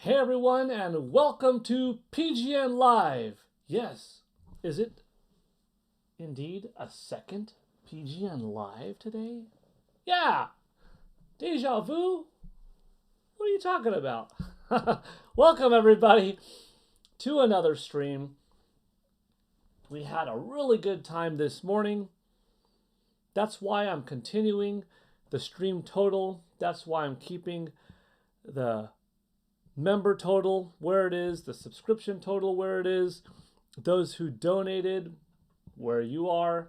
Hey everyone, and welcome to PGN Live. Yes, is it indeed a second PGN Live today? Yeah, deja vu? What are you talking about? Welcome everybody to another stream. We had a really good time this morning. That's why I'm continuing the stream total. That's why I'm keeping the member total where it is, the subscription total where it is, those who donated where you are,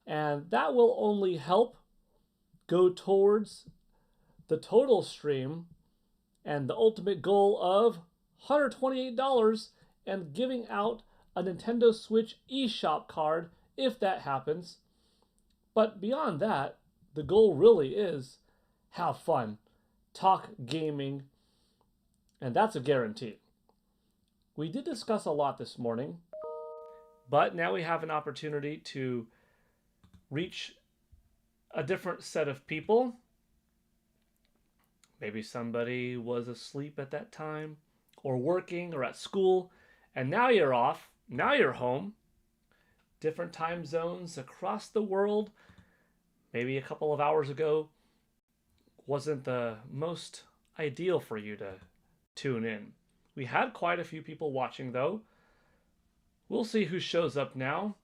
and that will only help go towards the total stream and the ultimate goal of $128 and giving out a Nintendo Switch eShop card if that happens. But beyond that, the goal really is have fun, talk gaming, and that's a guarantee. We did discuss a lot this morning, but now we have an opportunity to reach a different set of people. Maybe somebody was asleep at that time, or working, or at school, and now you're off, now you're home. Different time zones across the world. Maybe a couple of hours ago wasn't the most ideal for you to tune in. We had quite a few people watching though. We'll see who shows up now.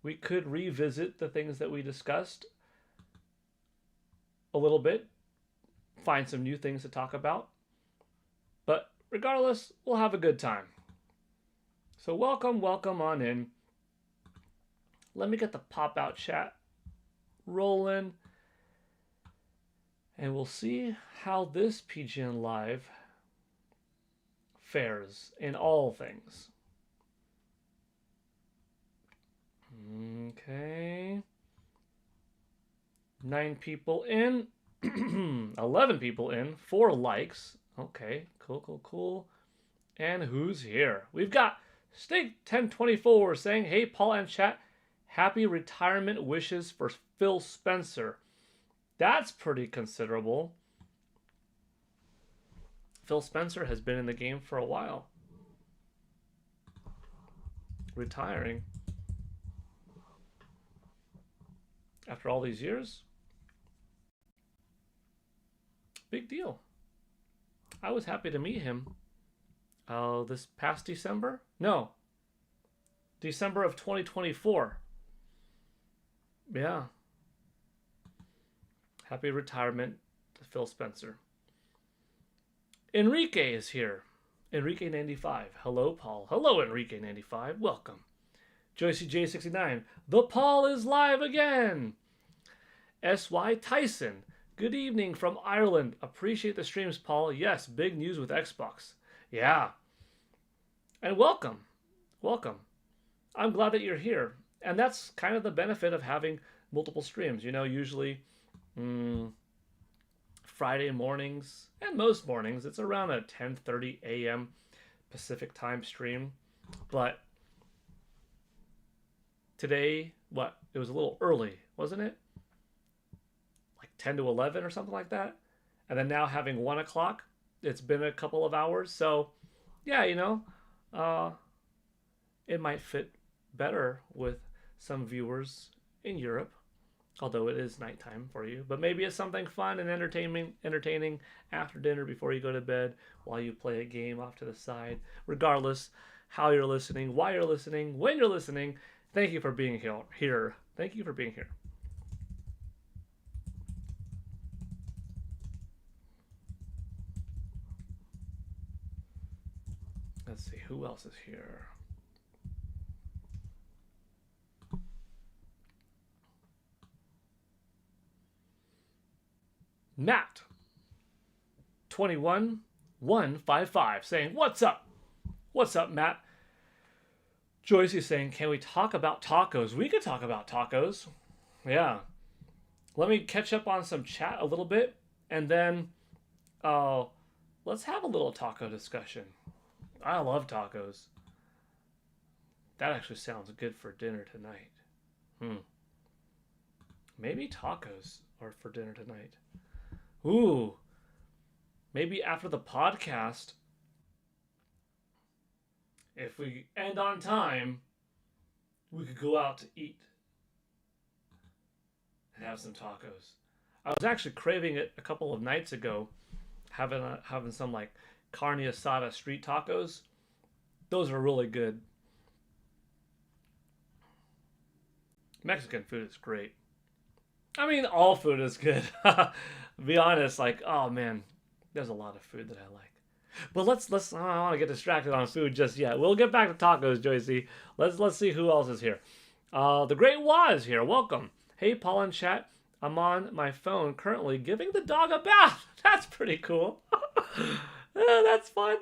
We could revisit the things that we discussed a little bit, find some new things to talk about. But regardless, we'll have a good time. So welcome on in. Let me get the pop-out chat rolling. And we'll see how this PGN Live fares in all things. Okay. 9 people in. 11 people in. 4 likes. Okay, cool. And who's here? We've got Steak1024 saying, hey, Paul and chat, happy retirement wishes for Phil Spencer. That's pretty considerable. Phil Spencer has been in the game for a while. Retiring. After all these years. Big deal. I was happy to meet him. This past December? No. December of 2024. Yeah. Happy retirement to Phil Spencer. Enrique is here. Enrique95. Hello, Paul. Hello, Enrique95. Welcome. Joycey J69. The Paul is live again. S.Y. Tyson. Good evening from Ireland. Appreciate the streams, Paul. Yes, big news with Xbox. Yeah. And welcome. I'm glad that you're here. And that's kind of the benefit of having multiple streams. You know, usually Friday mornings, and most mornings, it's around a 10:30 a.m. Pacific time stream. But today, it was a little early, wasn't it? Like 10 to 11 or something like that. And then now having 1 o'clock, it's been a couple of hours. So, yeah, it might fit better with some viewers in Europe. Although it is nighttime for you. But maybe it's something fun and entertaining after dinner before you go to bed while you play a game off to the side. Regardless how you're listening, why you're listening, when you're listening, thank you for being here. Thank you for being here. Let's see, who else is here? Matt 21155 saying, what's up? What's up, Matt? Joyce is saying, can we talk about tacos? We could talk about tacos. Yeah. Let me catch up on some chat a little bit, and then let's have a little taco discussion. I love tacos. That actually sounds good for dinner tonight. Maybe tacos are for dinner tonight. Ooh. maybe after the podcast, if we end on time, we could go out to eat and have some tacos. I was actually craving it a couple of nights ago, having some like carne asada street tacos. Those are really good. Mexican food is great. I mean, all food is good. Be honest, like, oh man, there's a lot of food that I like. But let's. I don't want to get distracted on food just yet. We'll get back to tacos, Joycey. Let's see who else is here. The Great Wah is here. Welcome. Hey, Paul and chat. I'm on my phone currently giving the dog a bath. That's pretty cool. That's fun.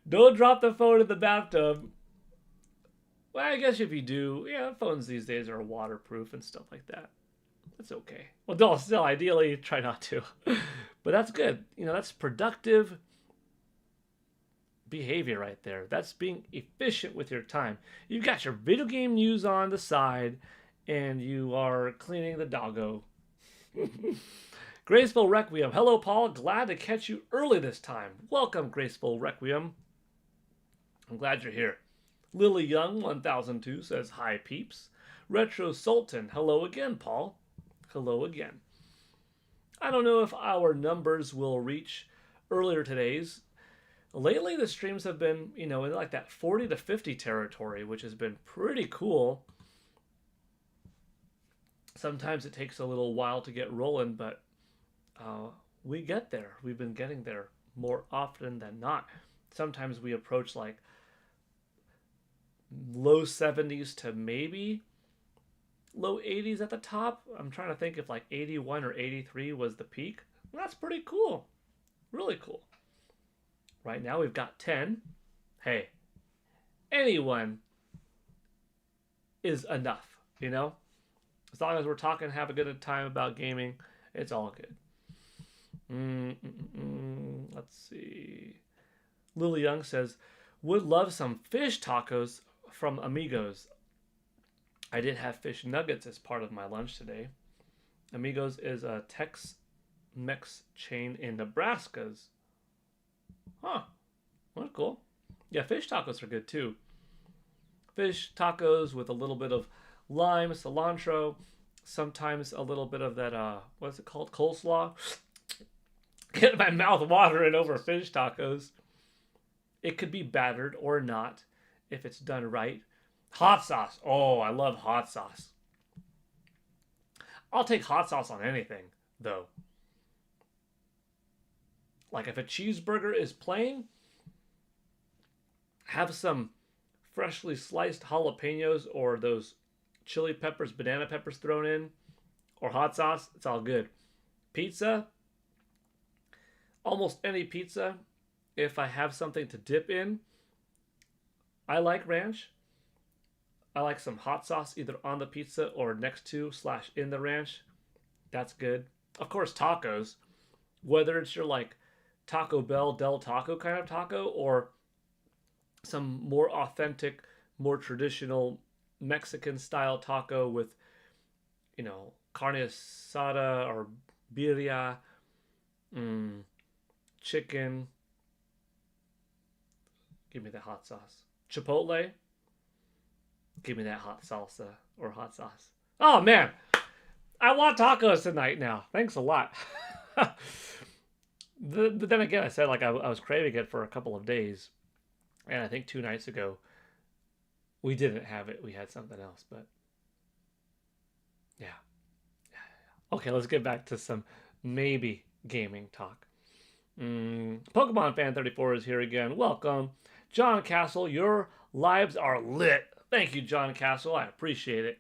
Don't drop the phone in the bathtub. Well, I guess if you do, yeah, phones these days are waterproof and stuff like that. That's okay. Well, still, ideally, try not to. But that's good. That's productive behavior right there. That's being efficient with your time. You've got your video game news on the side, and you are cleaning the doggo. Graceful Requiem. Hello, Paul. Glad to catch you early this time. Welcome, Graceful Requiem. I'm glad you're here. Lily Young 1002 says, hi, peeps. Retro Sultan. Hello again, Paul. Hello again. I don't know if our numbers will reach earlier today's. Lately, the streams have been, in like that 40 to 50 territory, which has been pretty cool. Sometimes it takes a little while to get rolling, but we get there. We've been getting there more often than not. Sometimes we approach like low 70s to maybe low 80s at the top. I'm trying to think if like 81 or 83 was the peak. That's pretty cool. Really cool. Right now we've got 10. Hey, anyone is enough, As long as we're talking, have a good time about gaming, it's all good. Let's see. Lily Young says, would love some fish tacos from Amigos. I did have fish nuggets as part of my lunch today. Amigos is a Tex-Mex chain in Nebraska's. Huh. Well, cool. Yeah, fish tacos are good too. Fish tacos with a little bit of lime, cilantro, sometimes a little bit of that, what's it called? Coleslaw. Get my mouth watering over fish tacos. It could be battered or not if it's done right. Hot sauce. Oh, I love hot sauce. I'll take hot sauce on anything, though. Like if a cheeseburger is plain, have some freshly sliced jalapenos or those chili peppers, banana peppers thrown in, or hot sauce. It's all good. Pizza. Almost any pizza. If I have something to dip in, I like ranch. I like some hot sauce either on the pizza or next to / in the ranch. That's good. Of course, tacos. Whether it's your like Taco Bell, Del Taco kind of taco, or some more authentic, more traditional Mexican style taco with, carne asada or birria, chicken. Give me that hot sauce. Chipotle. Give me that hot salsa or hot sauce. Oh man, I want tacos tonight now. Thanks a lot. But then again, I said like I was craving it for a couple of days, and I think 2 nights ago we didn't have it. We had something else, but yeah. Okay, let's get back to some maybe gaming talk. Pokemon Fan 34 is here again. Welcome, John Castle. Your lives are lit. Thank you, John Castle. I appreciate it.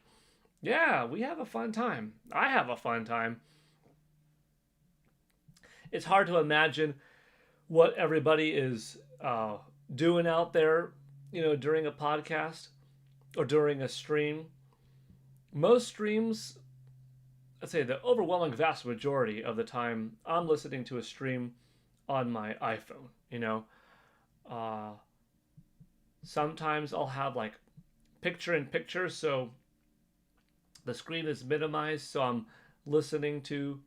Yeah, we have a fun time. I have a fun time. It's hard to imagine what everybody is doing out there, during a podcast or during a stream. Most streams, I'd say the overwhelming vast majority of the time, I'm listening to a stream on my iPhone, sometimes I'll have like picture-in-picture, so the screen is minimized, so I'm listening to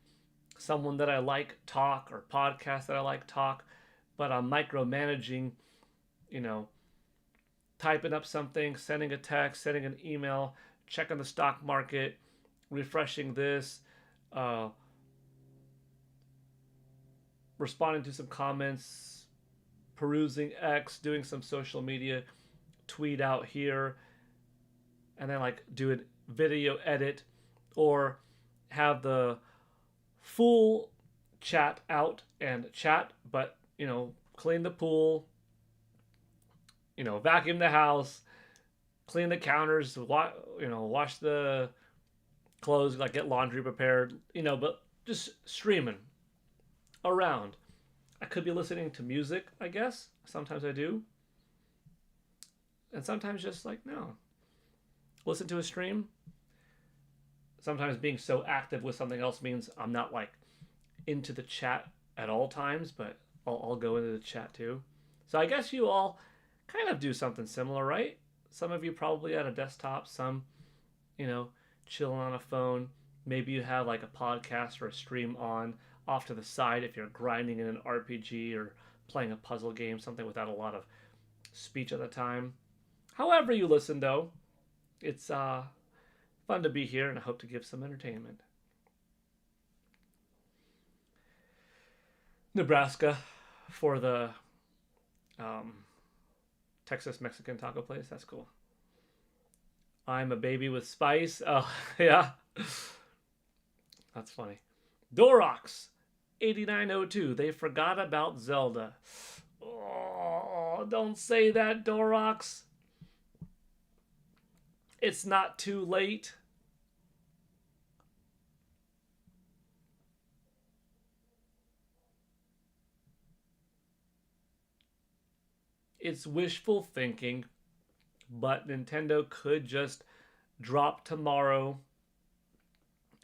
someone that I like talk or podcast that I like talk, but I'm micromanaging, you know, typing up something, sending a text, sending an email, checking the stock market, refreshing this, uh, responding to some comments, perusing X, doing some social media, tweet out here, and then like do a video edit or have the full chat out and chat, but clean the pool, vacuum the house, clean the counters, wash the clothes, like get laundry prepared, but just streaming around. I could be listening to music, I guess. Sometimes I do. And sometimes just like, no. Listen to a stream. Sometimes being so active with something else means I'm not like into the chat at all times, but I'll go into the chat too. So I guess you all kind of do something similar, right? Some of you probably at a desktop, some, chilling on a phone. Maybe you have like a podcast or a stream on off to the side if you're grinding in an RPG or playing a puzzle game, something without a lot of speech at the time. However you listen, though, it's fun to be here, and I hope to give some entertainment. Nebraska for the Texas Mexican taco place. That's cool. I'm a baby with spice. Oh, yeah. That's funny. Dorox 8902. They forgot about Zelda. Oh, don't say that, Dorox. It's not too late. It's wishful thinking, but Nintendo could just drop tomorrow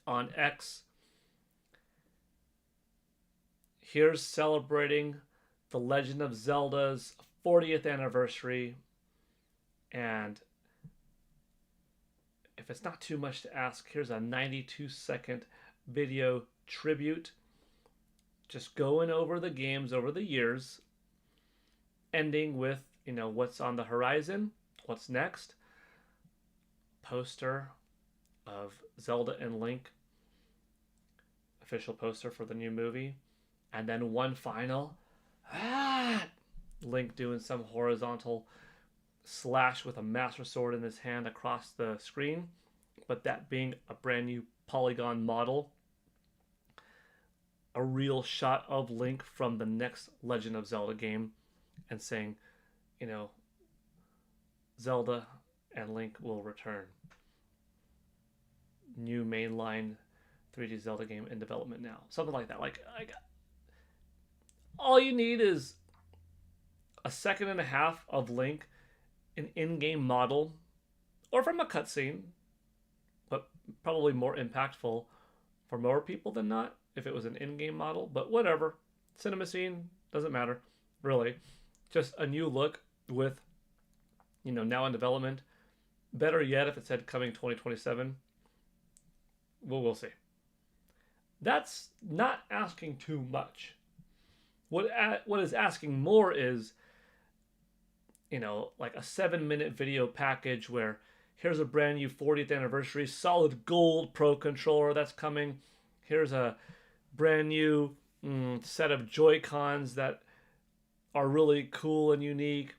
on X. Here's celebrating The Legend of Zelda's 40th anniversary. And if it's not too much to ask, here's a 92-second video tribute. Just going over the games over the years, ending with, what's on the horizon, what's next. Poster of Zelda and Link, official poster for the new movie. And then one final, Link doing some horizontal slash with a Master Sword in his hand across the screen, but that being a brand new polygon model. A real shot of Link from the next Legend of Zelda game, and saying, Zelda and Link will return. New mainline 3D Zelda game in development now. Something like that. All you need is a second and a half of Link, an in-game model, or from a cutscene, but probably more impactful for more people than not if it was an in-game model. But whatever. Cinema scene, doesn't matter, really. Just a new look with, now in development. Better yet if it said coming 2027. Well, we'll see. That's not asking too much. What is asking more is, like a 7-minute video package where here's a brand new 40th anniversary solid gold Pro controller that's coming. Here's a brand new set of Joy-Cons that are really cool and unique.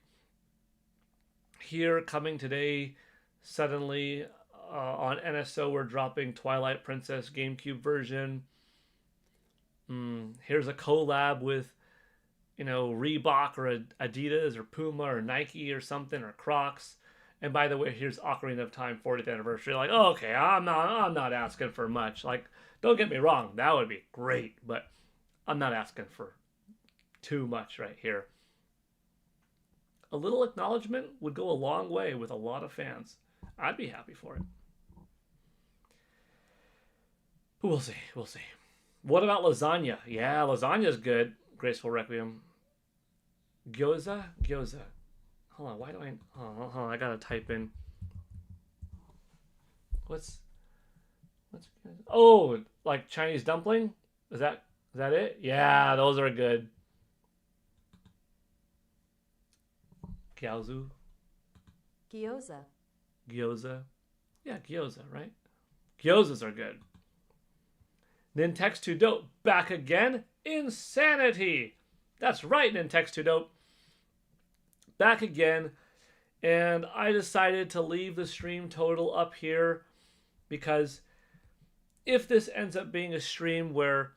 Here, coming today, suddenly on NSO, we're dropping Twilight Princess GameCube version. Here's a collab with, Reebok or Adidas or Puma or Nike or something, or Crocs. And by the way, here's Ocarina of Time 40th anniversary. Like, oh, okay, I'm not asking for much. Like, don't get me wrong, that would be great, but I'm not asking for too much right here. A little acknowledgement would go a long way with a lot of fans. I'd be happy for it. We'll see. What about lasagna? Yeah, lasagna's good. Graceful Requiem. Gyoza? Hold on, why do I... Hold on, I gotta type in... What's... Oh, like Chinese dumpling? Is that it? Yeah, those are good. Gyozu, Gyoza. gyoza. Yeah, gyoza, right? Gyozas are good. Nintex 2 Dope back again. Insanity. That's right, Nintex 2 Dope back again. And I decided to leave the stream total up here because if this ends up being a stream where,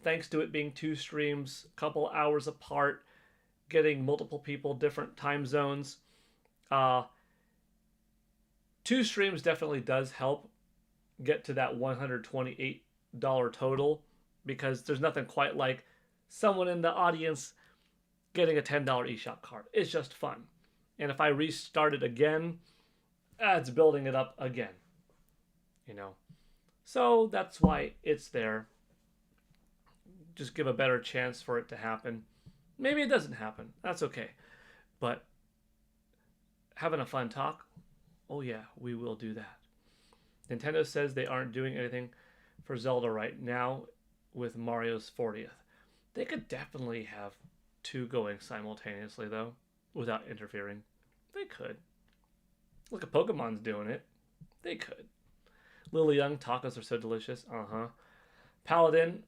thanks to it being two streams, a couple hours apart, getting multiple people, different time zones, uh, two streams definitely does help get to that $128 total because there's nothing quite like someone in the audience getting a $10 eShop card. It's just fun. And if I restart it again, it's building it up again. So that's why it's there. Just give a better chance for it to happen. Maybe it doesn't happen. That's okay. But having a fun talk, oh yeah, we will do that. Nintendo says they aren't doing anything for Zelda right now with Mario's 40th. They could definitely have two going simultaneously, though, without interfering. They could. Look at Pokemon's doing it. They could. Lily Young, tacos are so delicious. Paladin,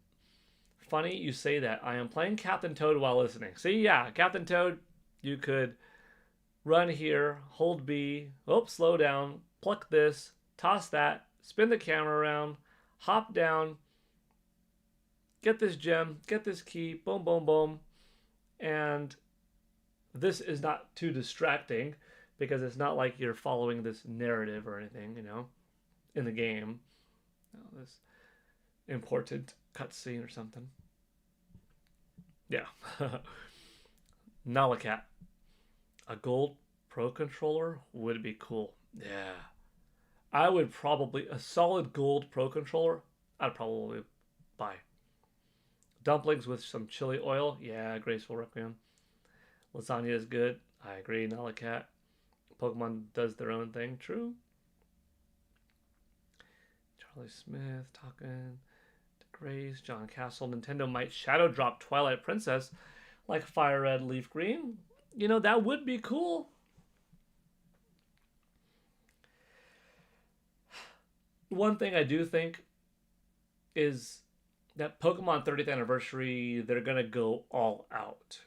funny you say that. I am playing Captain Toad while listening. See, yeah, Captain Toad, you could run here, hold B, slow down, pluck this, toss that, spin the camera around, hop down, get this gem, get this key, boom, boom, boom. And this is not too distracting because it's not like you're following this narrative or anything, in the game. This important cutscene or something. Yeah. Nalacat. A gold Pro Controller would be cool. Yeah. I would probably, a solid gold Pro Controller, I'd probably buy. Dumplings with some chili oil. Yeah, Graceful Requiem. Lasagna is good. I agree, Nalacat. Pokemon does their own thing. True. Charlie Smith talking to Grace. John Castle. Nintendo might shadow drop Twilight Princess like Fire Red, Leaf Green. That would be cool. One thing I do think is that Pokemon 30th anniversary, they're going to go all out.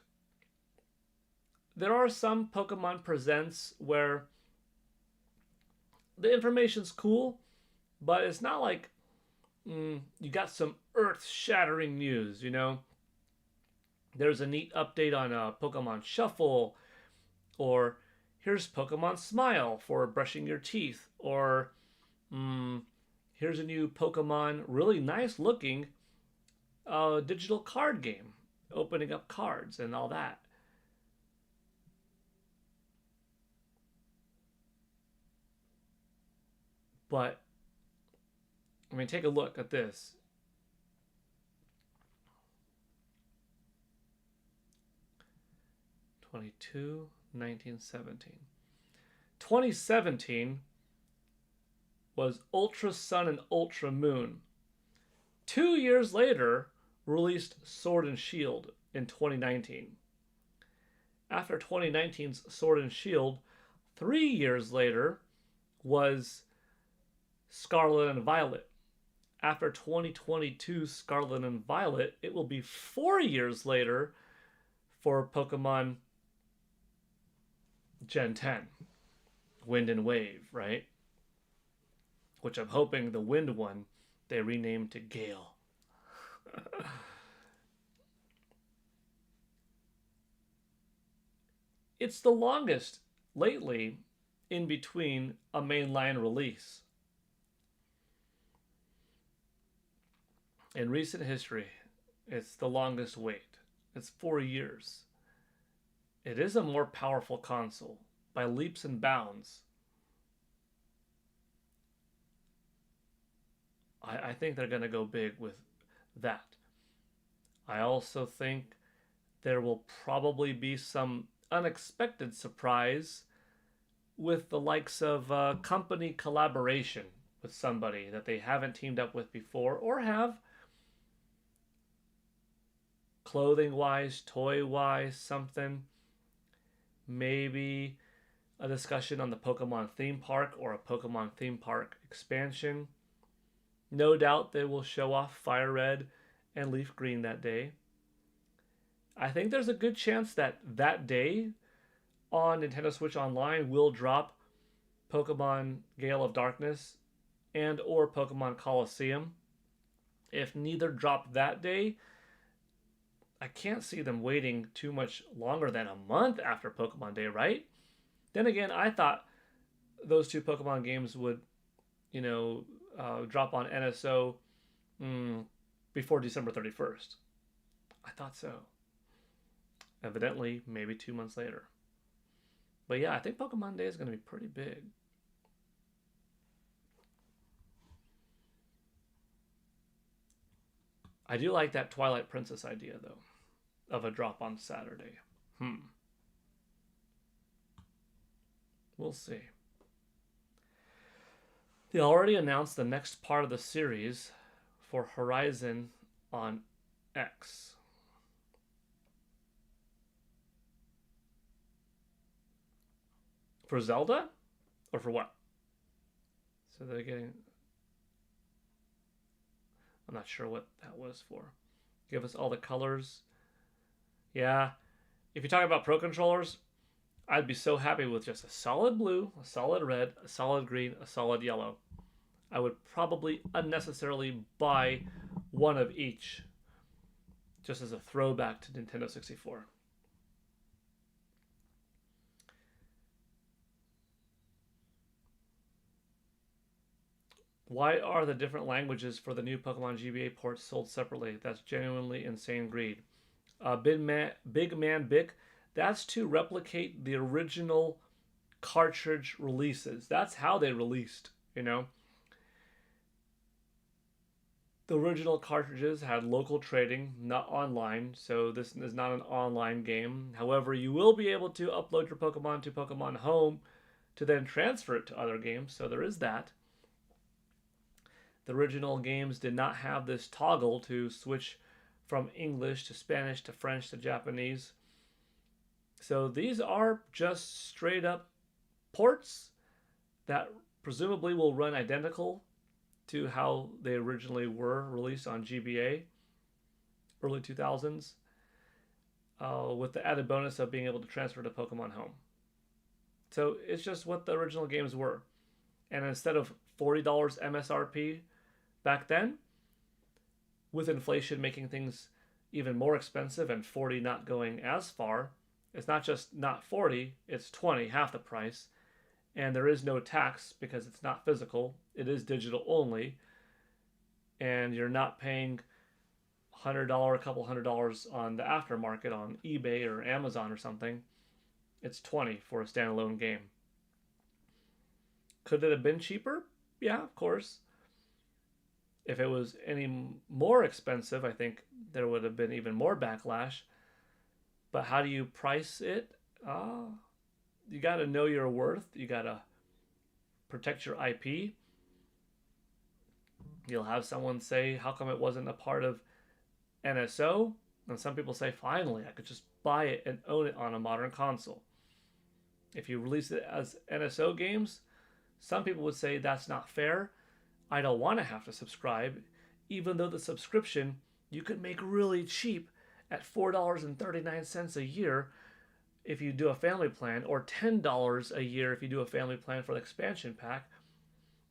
There are some Pokemon Presents where the information's cool, but it's not like you got some earth-shattering news, There's a neat update on Pokemon Shuffle, or here's Pokemon Smile for brushing your teeth, or here's a new Pokemon, really nice looking digital card game, opening up cards and all that. But, take a look at this. '22, 1917. 2017 was Ultra Sun and Ultra Moon. 2 years later, released Sword and Shield in 2019. After 2019's Sword and Shield, 3 years later was Scarlet and Violet. After 2022's Scarlet and Violet, it will be 4 years later for Pokemon Gen 10. Wind and Wave, right? Which I'm hoping the Wind one they renamed to Gale. It's the longest lately in between a mainline release. In recent history, it's the longest wait. It's 4 years. It is a more powerful console by leaps and bounds. I think they're going to go big with that. I also think there will probably be some unexpected surprise with the likes of company collaboration with somebody that they haven't teamed up with before or have. clothing wise, toy wise, something. Maybe a discussion on the Pokemon theme park or a Pokemon theme park expansion. No doubt they will show off Fire Red and Leaf Green that day. I think there's a good chance that that day on Nintendo Switch Online will drop Pokemon Gale of Darkness and or Pokemon Coliseum. If neither drop that day, I can't see them waiting too much longer than a month after Pokemon Day, right? Then again, I thought those two Pokemon games would, drop on NSO before December 31st. I thought so. Evidently, maybe 2 months later. But yeah, I think Pokemon Day is going to be pretty big. I do like that Twilight Princess idea, though, of a drop on Saturday. We'll see. They already announced the next part of the series for Horizon on X. For Zelda? Or for what? So they're getting... I'm not sure what that was for. Give us all the colors. Yeah. If you're talking about Pro Controllers, I'd be so happy with just a solid blue, a solid red, a solid green, a solid yellow. I would probably unnecessarily buy one of each just as a throwback to Nintendo 64. Why are the different languages for the new Pokemon GBA ports sold separately? That's genuinely insane greed. Big Man Bick, that's to replicate the original cartridge releases. That's how they released, The original cartridges had local trading, not online, so this is not an online game. However, you will be able to upload your Pokemon to Pokemon Home to then transfer it to other games, so there is that. The original games did not have this toggle to switch from English to Spanish to French to Japanese. So these are just straight up ports that presumably will run identical to how they originally were released on GBA, early 2000s, with the added bonus of being able to transfer to Pokemon Home. So it's just what the original games were. And instead of $40 MSRP back then, with inflation making things even more expensive and 40 not going as far, it's not just not 40, it's 20, half the price. And there is no tax because it's not physical. It is digital only. And you're not paying $100, a couple $100 on the aftermarket on eBay or Amazon or something. It's 20 for a standalone game. Could it have been cheaper? Yeah, of course. If it was any more expensive, I think there would have been even more backlash. But how do you price it? You got to know your worth. You got to protect your IP. You'll have someone say, how come it wasn't a part of NSO? And some people say, finally, I could just buy it and own it on a modern console. If you release it as NSO games, some people would say that's not fair. I don't want to have to subscribe, even though the subscription you could make really cheap at $4.39 a year if you do a family plan, or $10 a year if you do a family plan for the expansion pack.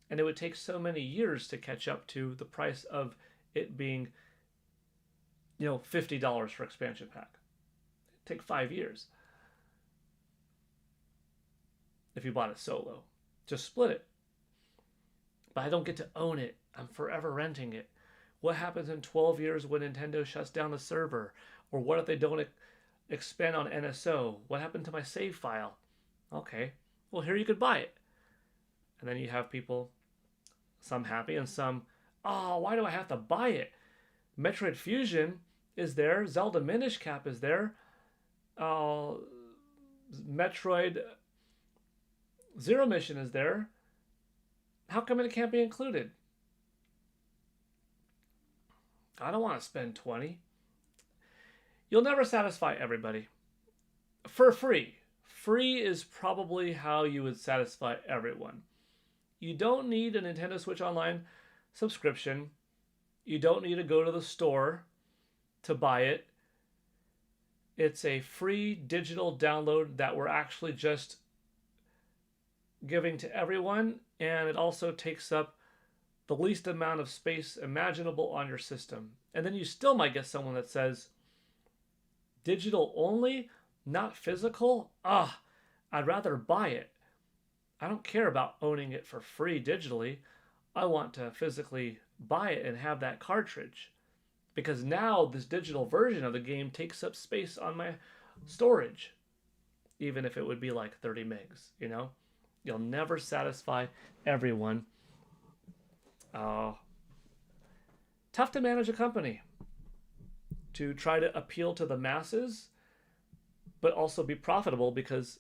And it would take so many years to catch up to the price of it being, $50 for expansion pack. It'd take 5 years if you bought it solo. Just split it. But I don't get to own it. I'm forever renting it. What happens in 12 years when Nintendo shuts down the server? Or what if they don't expand on NSO? What happened to my save file? Okay, well, here you could buy it. And then you have people, some happy and some, why do I have to buy it? Metroid Fusion is there. Zelda Minish Cap is there. Metroid Zero Mission is there. How come it can't be included? I don't want to spend 20. You'll never satisfy everybody. For free. Free is probably how you would satisfy everyone. You don't need a Nintendo Switch Online subscription. You don't need to go to the store to buy it. It's a free digital download that we're actually just giving to everyone, and it also takes up the least amount of space imaginable on your system. And then you still might get someone that says, digital only, not physical? I'd rather buy it. I don't care about owning it for free digitally. I want to physically buy it and have that cartridge. Because now this digital version of the game takes up space on my storage. Even if it would be like 30 megs, you know? You'll never satisfy everyone. Tough to manage a company. To try to appeal to the masses, but also be profitable, because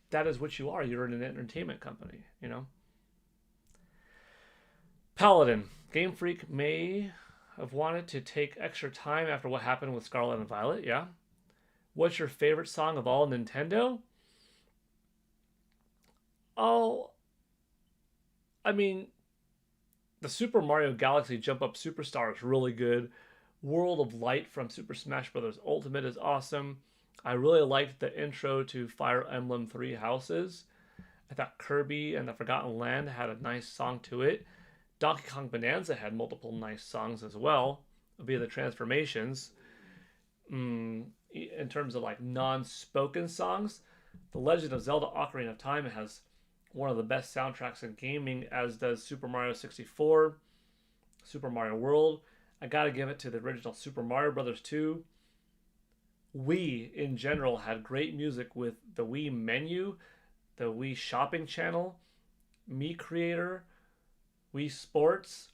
that is what you are. You're an entertainment company, you know? Paladin. Game Freak may have wanted to take extra time after what happened with Scarlet and Violet, yeah? What's your favorite song of all Nintendo? Oh, I mean, the Super Mario Galaxy Jump Up Superstar is really good. World of Light from Super Smash Bros. Ultimate is awesome. I really liked the intro to Fire Emblem Three Houses. I thought Kirby and the Forgotten Land had a nice song to it. Donkey Kong Bonanza had multiple nice songs as well via the transformations. In terms of like non-spoken songs, The Legend of Zelda Ocarina of Time has one of the best soundtracks in gaming, as does Super Mario 64, Super Mario World. I gotta give it to the original Super Mario Bros. 2. Wii, in general, had great music with the Wii menu, the Wii shopping channel, Mii Creator, Wii Sports.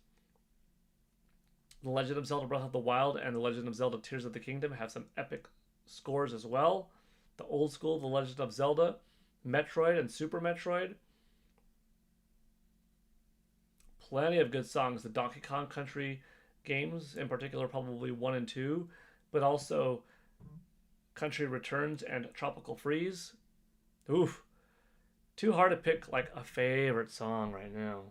The Legend of Zelda Breath of the Wild and The Legend of Zelda Tears of the Kingdom have some epic scores as well. The old school The Legend of Zelda, Metroid, and Super Metroid. Plenty of good songs. The Donkey Kong Country games, in particular, probably 1 and 2, but also Country Returns and Tropical Freeze. Oof. Too hard to pick like a favorite song right now.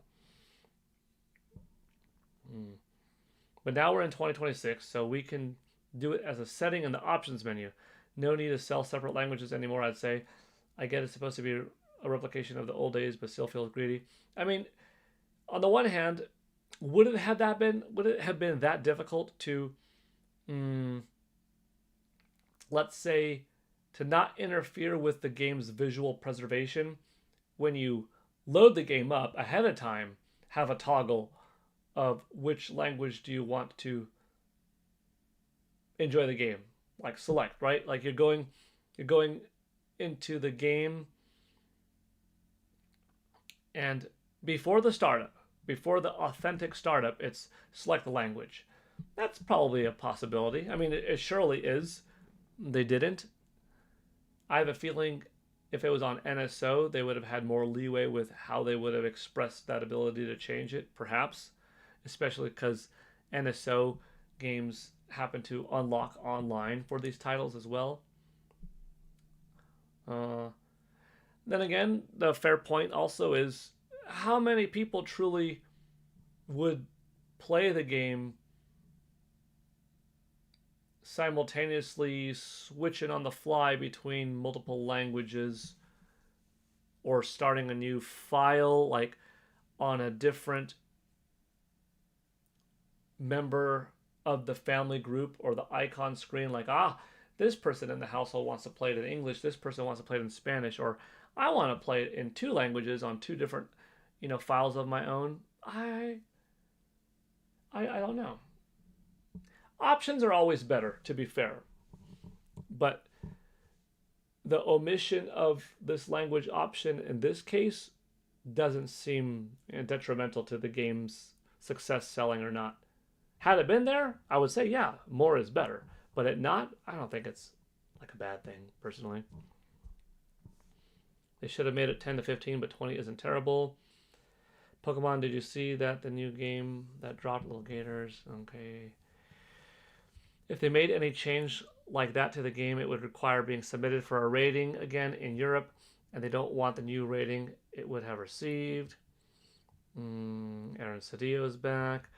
But now we're in 2026, so we can do it as a setting in the options menu. No need to sell separate languages anymore, I'd say. I get it's supposed to be a replication of the old days, but still feels greedy. I mean, on the one hand, would it have been that difficult to, let's say, to not interfere with the game's visual preservation when you load the game up ahead of time, have a toggle of which language do you want to enjoy the game, like select, right? Like you're going into the game, and before the authentic startup, it's select the language. That's probably a possibility. I mean, it surely is. They didn't. I have a feeling if it was on NSO, they would have had more leeway with how they would have expressed that ability to change it, perhaps, especially because NSO games happen to unlock online for these titles as well. Then again, the fair point also is how many people truly would play the game simultaneously switching on the fly between multiple languages, or starting a new file like on a different member of the family group or the icon screen, like, this person in the household wants to play it in English, this person wants to play it in Spanish, or I want to play it in 2 languages on 2 different, files of my own. I don't know. Options are always better, to be fair. But the omission of this language option in this case doesn't seem detrimental to the game's success selling or not. Had it been there, I would say, yeah, more is better. But it not, I don't think it's like a bad thing, personally. They should have made it 10 to 15, but 20 isn't terrible. Pokemon, did you see that the new game that dropped Little Gators? Okay. If they made any change like that to the game, it would require being submitted for a rating again in Europe, and they don't want the new rating it would have received. Aaron Cedillo is back.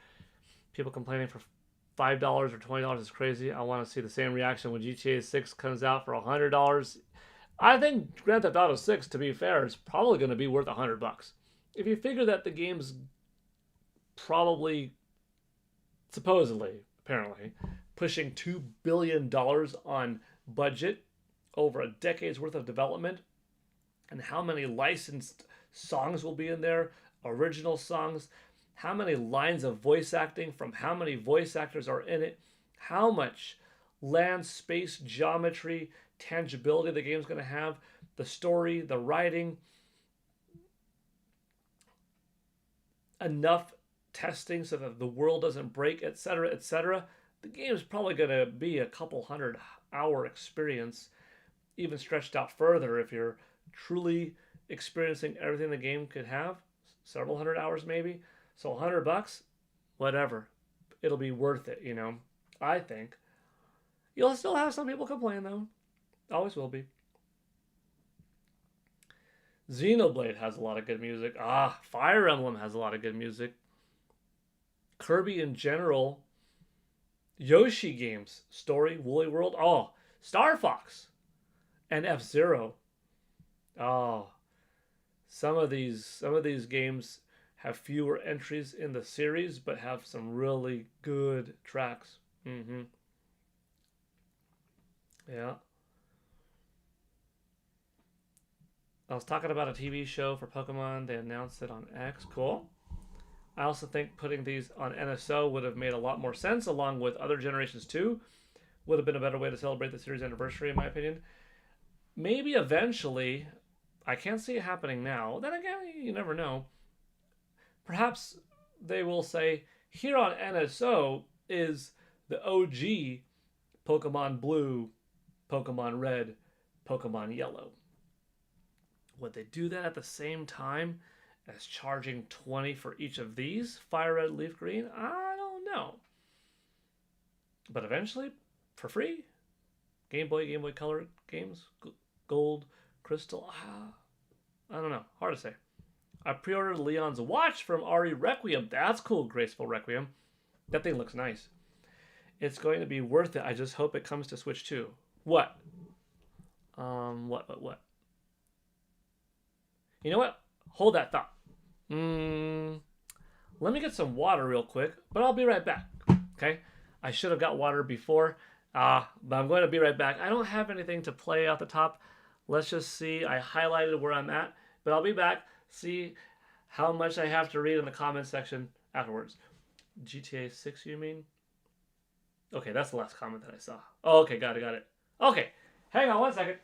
People complaining for $5 or $20 is crazy. I want to see the same reaction when GTA 6 comes out for $100. I think Grand Theft Auto 6, to be fair, is probably going to be worth $100. If you figure that the game's probably, supposedly, apparently, pushing $2 billion on budget over a decade's worth of development, and how many licensed songs will be in there, original songs, how many lines of voice acting from how many voice actors are in it, how much land, space, geometry, tangibility the game's going to have, the story, the writing, enough testing so that the world doesn't break, etc., etc. The game is probably going to be a couple 100-hour experience, even stretched out further if you're truly experiencing everything the game could have, several 100 hours maybe. So $100, whatever, it'll be worth it, you know. I think you'll still have some people complain though, always will be. Xenoblade has a lot of good music. Fire Emblem has a lot of good music. Kirby in general. Yoshi games, story, Woolly World. Star Fox and F-Zero. Some of these games have fewer entries in the series, but have some really good tracks. Yeah. I was talking about a TV show for Pokemon. They announced it on X. Cool. I also think putting these on NSO would have made a lot more sense, along with other generations too. Would have been a better way to celebrate the series anniversary, in my opinion. Maybe eventually, I can't see it happening now. Then again, you never know. Perhaps they will say, here on NSO is the OG Pokemon Blue, Pokemon Red, Pokemon Yellow. Would they do that at the same time as charging $20 for each of these? Fire Red, Leaf Green? I don't know. But eventually, for free? Game Boy Color games? Gold, Crystal? I don't know. Hard to say. I pre-ordered Leon's watch from Ari Requiem. That's cool, Graceful Requiem. That thing looks nice. It's going to be worth it. I just hope it comes to Switch too. What? What? You know what? Hold that thought. Let me get some water real quick, but I'll be right back. Okay? I should have got water before, but I'm going to be right back. I don't have anything to play off the top. Let's just see. I highlighted where I'm at, but I'll be back. See how much I have to read in the comment section afterwards. GTA 6, you mean? Okay, that's the last comment that I saw. Oh, okay, got it. Okay, hang on one second.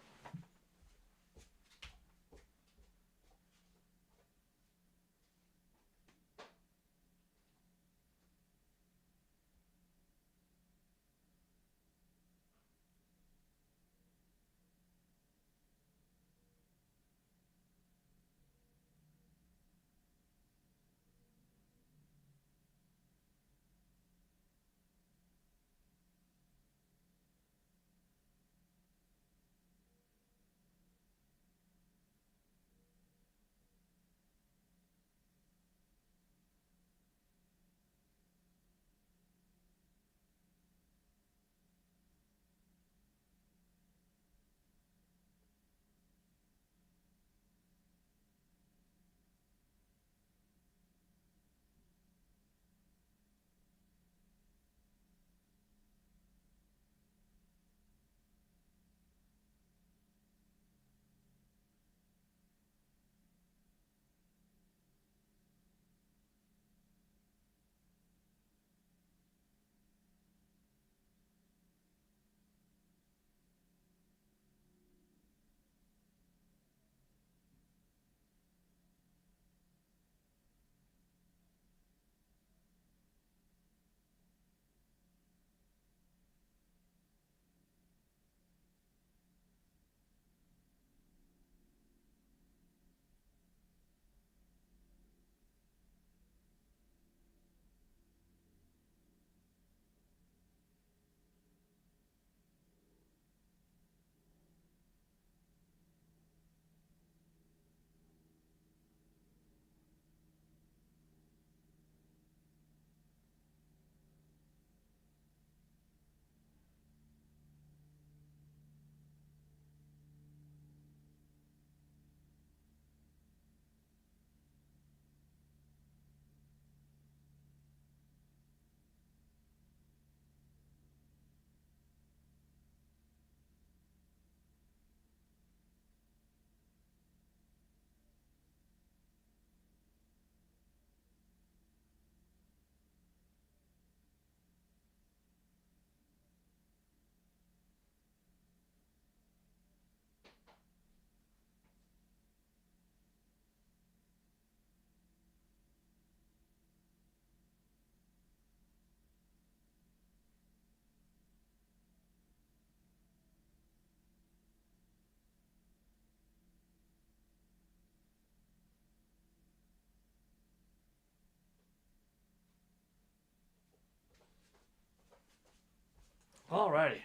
Alrighty.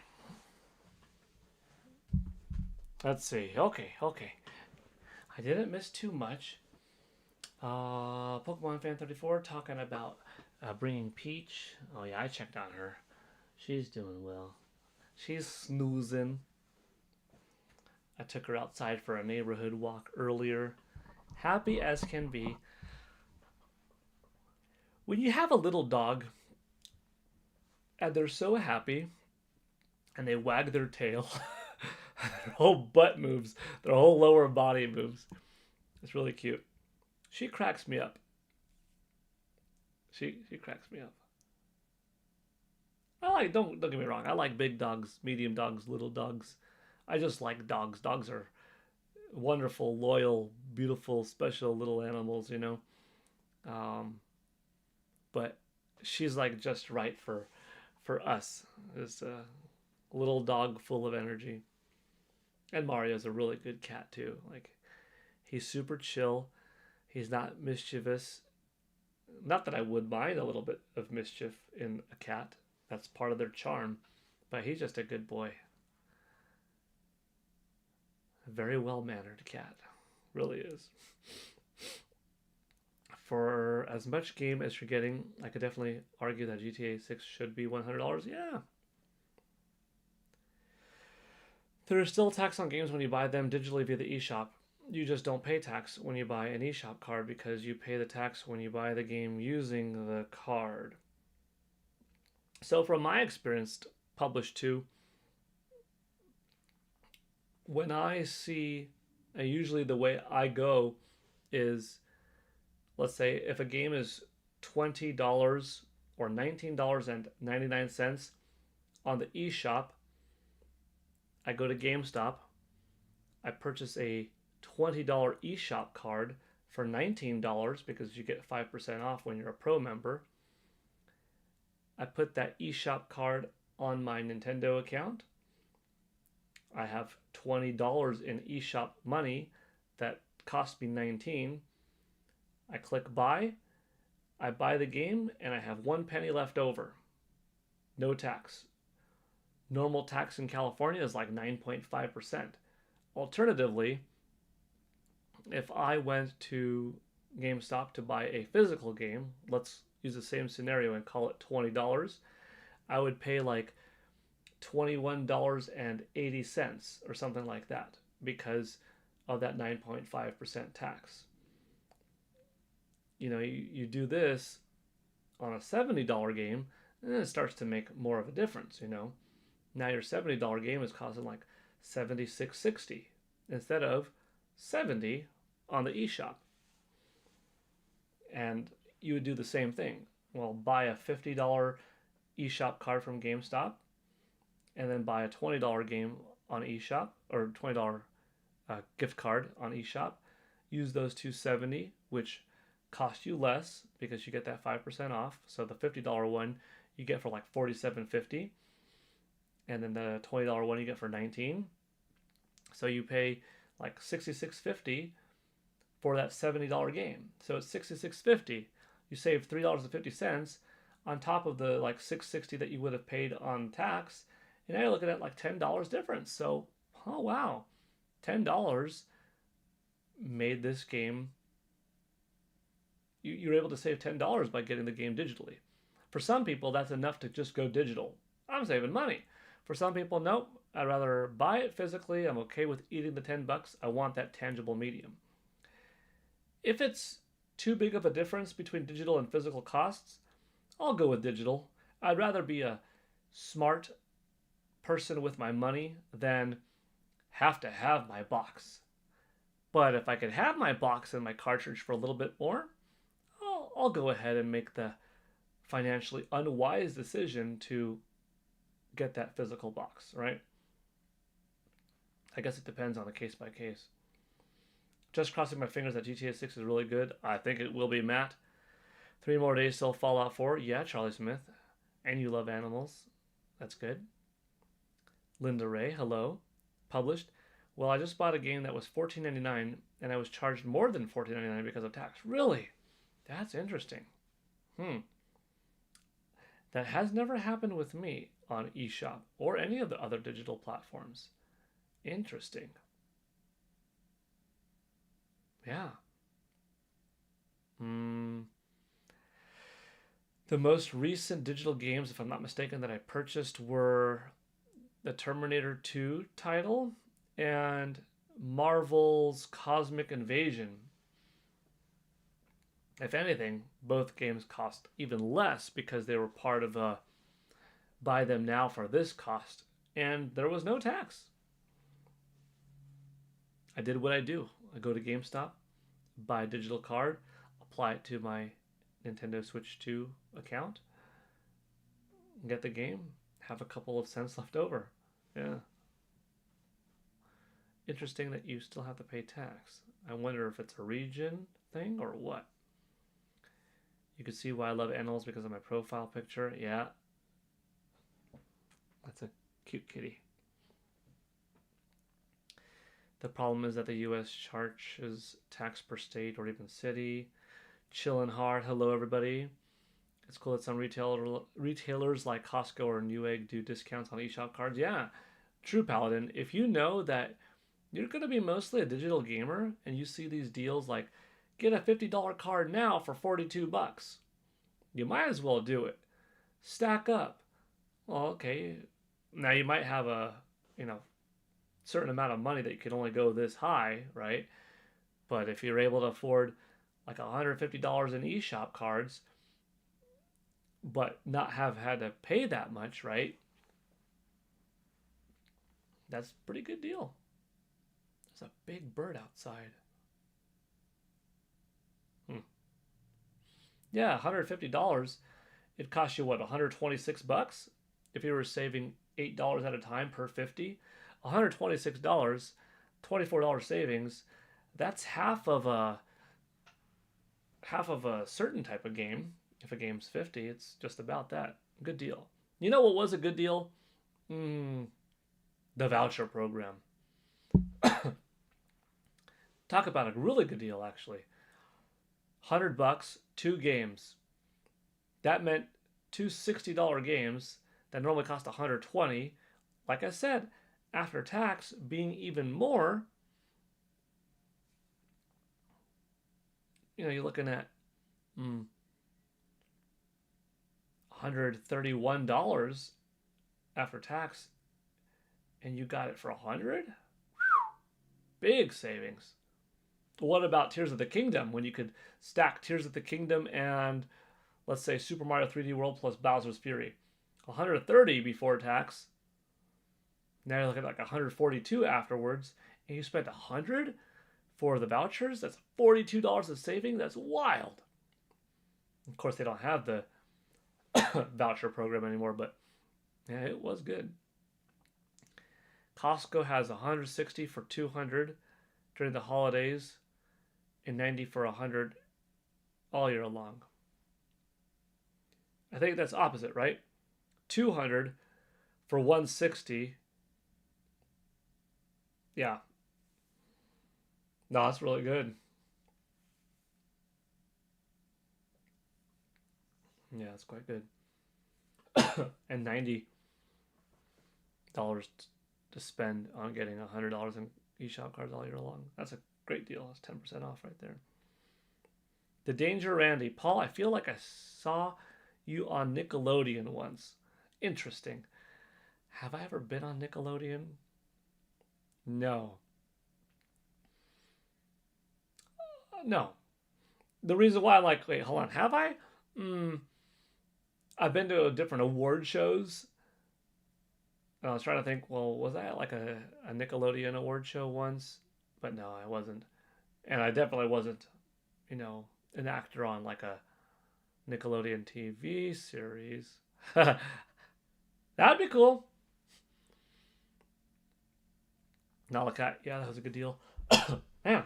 Let's see. Okay. I didn't miss too much. Pokemon Fan 34 talking about bringing Peach. Oh yeah, I checked on her. She's doing well. She's snoozing. I took her outside for a neighborhood walk earlier. Happy as can be. When you have a little dog and they're so happy and they wag their tail, their whole butt moves, their whole lower body moves. It's really cute. She cracks me up. She cracks me up. Don't get me wrong. I like big dogs, medium dogs, little dogs. I just like dogs. Dogs are wonderful, loyal, beautiful, special little animals, you know. Um, but she's like just right for us. This little dog full of energy. And Mario's a really good cat too. Like he's super chill. He's not mischievous. Not that I would mind a little bit of mischief in a cat. That's part of their charm. But he's just a good boy. A very well-mannered cat. Really is. For as much game as you're getting, I could definitely argue that GTA 6 should be $100. Yeah. There is still tax on games when you buy them digitally via the eShop. You just don't pay tax when you buy an eShop card because you pay the tax when you buy the game using the card. So from my experience, published to, when I see, usually the way I go is, let's say if a game is $20 or $19.99 on the eShop, I go to GameStop, I purchase a $20 eShop card for $19 because you get 5% off when you're a pro member. I put that eShop card on my Nintendo account. I have $20 in eShop money that cost me $19. I click buy. I buy the game and I have 1 penny left over. No tax. Normal tax in California is like 9.5%. Alternatively, if I went to GameStop to buy a physical game, let's use the same scenario and call it $20, I would pay like $21.80 or something like that because of that 9.5% tax. You know, you do this on a $70 game, and then it starts to make more of a difference, you know. Now your $70 game is costing like $76.60 instead of $70 on the eShop. And you would do the same thing. Well, buy a $50 eShop card from GameStop and then buy a $20 game on eShop or $20 gift card on eShop. Use those 270, which cost you less because you get that 5% off. So the $50 one you get for like $47.50, and then the $20 one you get for $19. So you pay like $66.50 for that $70 game. So it's $66.50. You save $3.50 on top of the like $6.60 that you would have paid on tax, and now you're looking at like $10 difference. So, oh wow, $10 made this game. You're able to save $10 by getting the game digitally. For some people, that's enough to just go digital. I'm saving money. For some people, nope. I'd rather buy it physically. I'm okay with eating the $10. I want that tangible medium. If it's too big of a difference between digital and physical costs, I'll go with digital. I'd rather be a smart person with my money than have to have my box. But if I could have my box and my cartridge for a little bit more, I'll go ahead and make the financially unwise decision to get that physical box, right? I guess it depends on the case by case. Just crossing my fingers that GTA 6 is really good. I think it will be, Matt. 3 more days till Fallout 4. Yeah, Charlie Smith. And you love animals. That's good. Linda Ray, hello. Published. Well, I just bought a game that was $14.99 and I was charged more than $14.99 because of tax. Really? That's interesting. That has never happened with me on eShop or any of the other digital platforms. Interesting. Yeah. The most recent digital games, if I'm not mistaken, that I purchased were the Terminator 2 title and Marvel's Cosmic Invasion. If anything, both games cost even less because they were part of a buy them now for this cost, and there was no tax. I did what I do. I go to GameStop, buy a digital card, apply it to my Nintendo Switch 2 account, get the game, have a couple of cents left over. Yeah. Interesting that you still have to pay tax. I wonder if it's a region thing or what. You can see why I love animals because of my profile picture. Yeah. That's a cute kitty. The problem is that the U.S. charges tax per state or even city. Chillin' hard. Hello, everybody. It's cool that some retailers like Costco or Newegg do discounts on eShop cards. Yeah, true, Paladin. If you know that you're going to be mostly a digital gamer and you see these deals like get a $50 card now for $42, you might as well do it. Stack up. Well, okay. Now you might have a, certain amount of money that you can only go this high, right? But if you're able to afford like $150 in eShop cards, but not have had to pay that much, right? That's a pretty good deal. There's a big bird outside. Yeah, $150. It costs you what, $126 if you were saving $8 at a time per 50. $126, $24 savings. That's half of a certain type of game. If a game's 50, it's just about that. Good deal. You know what was a good deal? The voucher program. Talk about a really good deal, actually. $100, 2 games. That meant two $60 games that normally cost $120. Like I said, after tax being even more, you're looking at $131 after tax, and you got it for $100. Big savings. What about Tears of the Kingdom, when you could stack Tears of the Kingdom and, let's say, Super Mario 3D World plus Bowser's Fury? $130 before tax. Now you're looking at like $142 afterwards, and you spent $100 for the vouchers. That's $42 of saving. That's wild. Of course, they don't have the voucher program anymore, but yeah, it was good. Costco has $160 for $200 during the holidays and $90 for $100 all year long. I think that's opposite, right? $200 for $160. Yeah. No, that's really good. Yeah, it's quite good. And $90 to spend on getting $100 in eShop cards all year long. That's a great deal. That's 10% off right there. The Danger Randy. Paul, I feel like I saw you on Nickelodeon once. Interesting. Have I ever been on Nickelodeon? No. No. The reason why I'm like, wait, hold on, have I? I've been to different award shows. And I was trying to think, well, was I at like a Nickelodeon award show once? But no, I wasn't. And I definitely wasn't, an actor on like a Nickelodeon TV series. That'd be cool. Nalakat, yeah, that was a good deal. Man,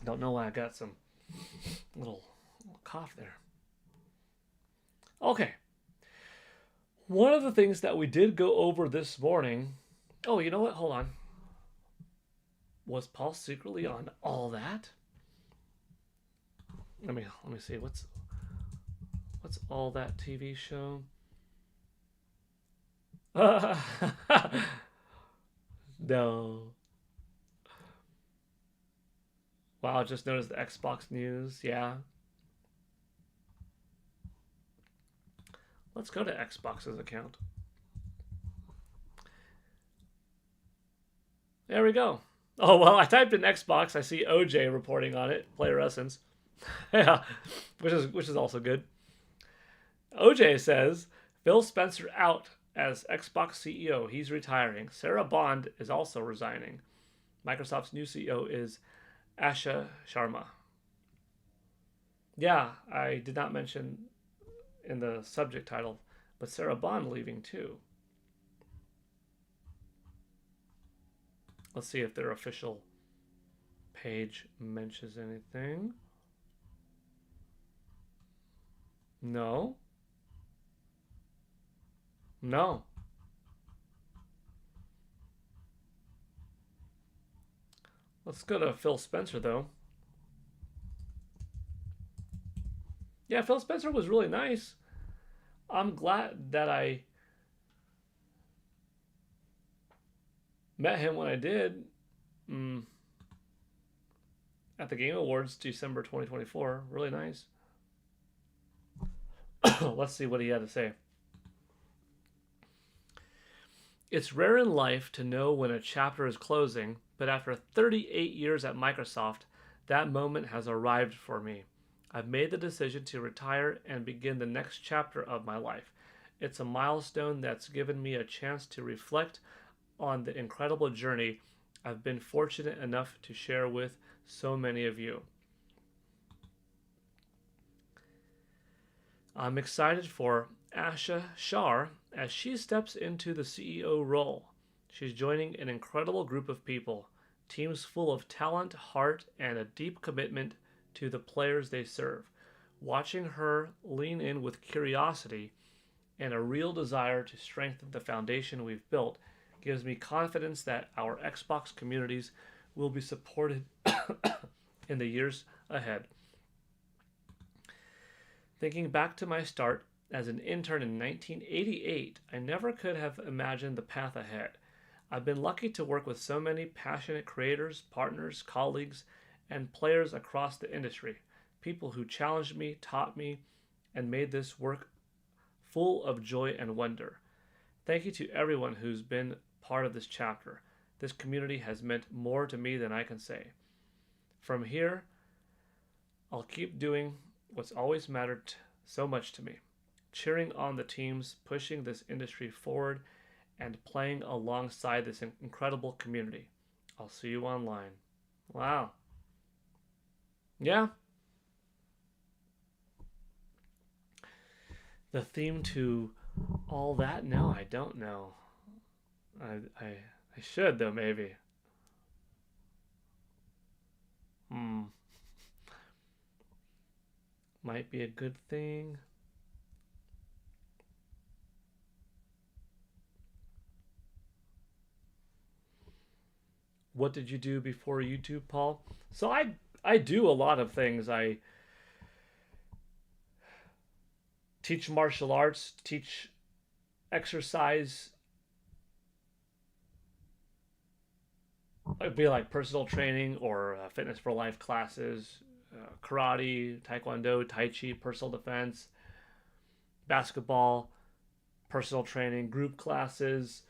don't know why I got some little cough there. Okay. One of the things that we did go over this morning. Oh, you know what? Hold on. Was Paul secretly on all that? Let me see. What's All That TV show? No. Wow, just noticed the Xbox news. Yeah. Let's go to Xbox's account. There we go. Oh, well, I typed in Xbox. I see OJ reporting on it. Player Essence. Yeah, which is also good. OJ says Phil Spencer out as Xbox CEO. He's retiring. Sarah Bond is also resigning. Microsoft's new CEO is Asha Sharma. Yeah, I did not mention in the subject title, but Sarah Bond leaving too. Let's see if their official page mentions anything. No. No. Let's go to Phil Spencer, though. Yeah, Phil Spencer was really nice. I'm glad that I met him when I did. At the Game Awards, December 2024. Really nice. Let's see what he had to say. It's rare in life to know when a chapter is closing, but after 38 years at Microsoft, that moment has arrived for me. I've made the decision to retire and begin the next chapter of my life. It's a milestone that's given me a chance to reflect on the incredible journey I've been fortunate enough to share with so many of you. I'm excited for Asha Shah as she steps into the CEO role. She's joining an incredible group of people, teams full of talent, heart, and a deep commitment to the players they serve. Watching her lean in with curiosity and a real desire to strengthen the foundation we've built gives me confidence that our Xbox communities will be supported in the years ahead. Thinking back to my start as an intern in 1988, I never could have imagined the path ahead. I've been lucky to work with so many passionate creators, partners, colleagues, and players across the industry. People who challenged me, taught me, and made this work full of joy and wonder. Thank you to everyone who's been part of this chapter. This community has meant more to me than I can say. From here, I'll keep doing what's always mattered so much to me, cheering on the teams pushing this industry forward and playing alongside this incredible community. I'll see you online. Wow. Yeah. The theme to all that? No, I don't know. I should, though, maybe. Might be a good thing. What did you do before YouTube, Paul? So I do a lot of things. I teach martial arts, teach exercise. It'd be like personal training or fitness for life classes, karate, taekwondo, tai chi, personal defense, basketball, personal training, group classes,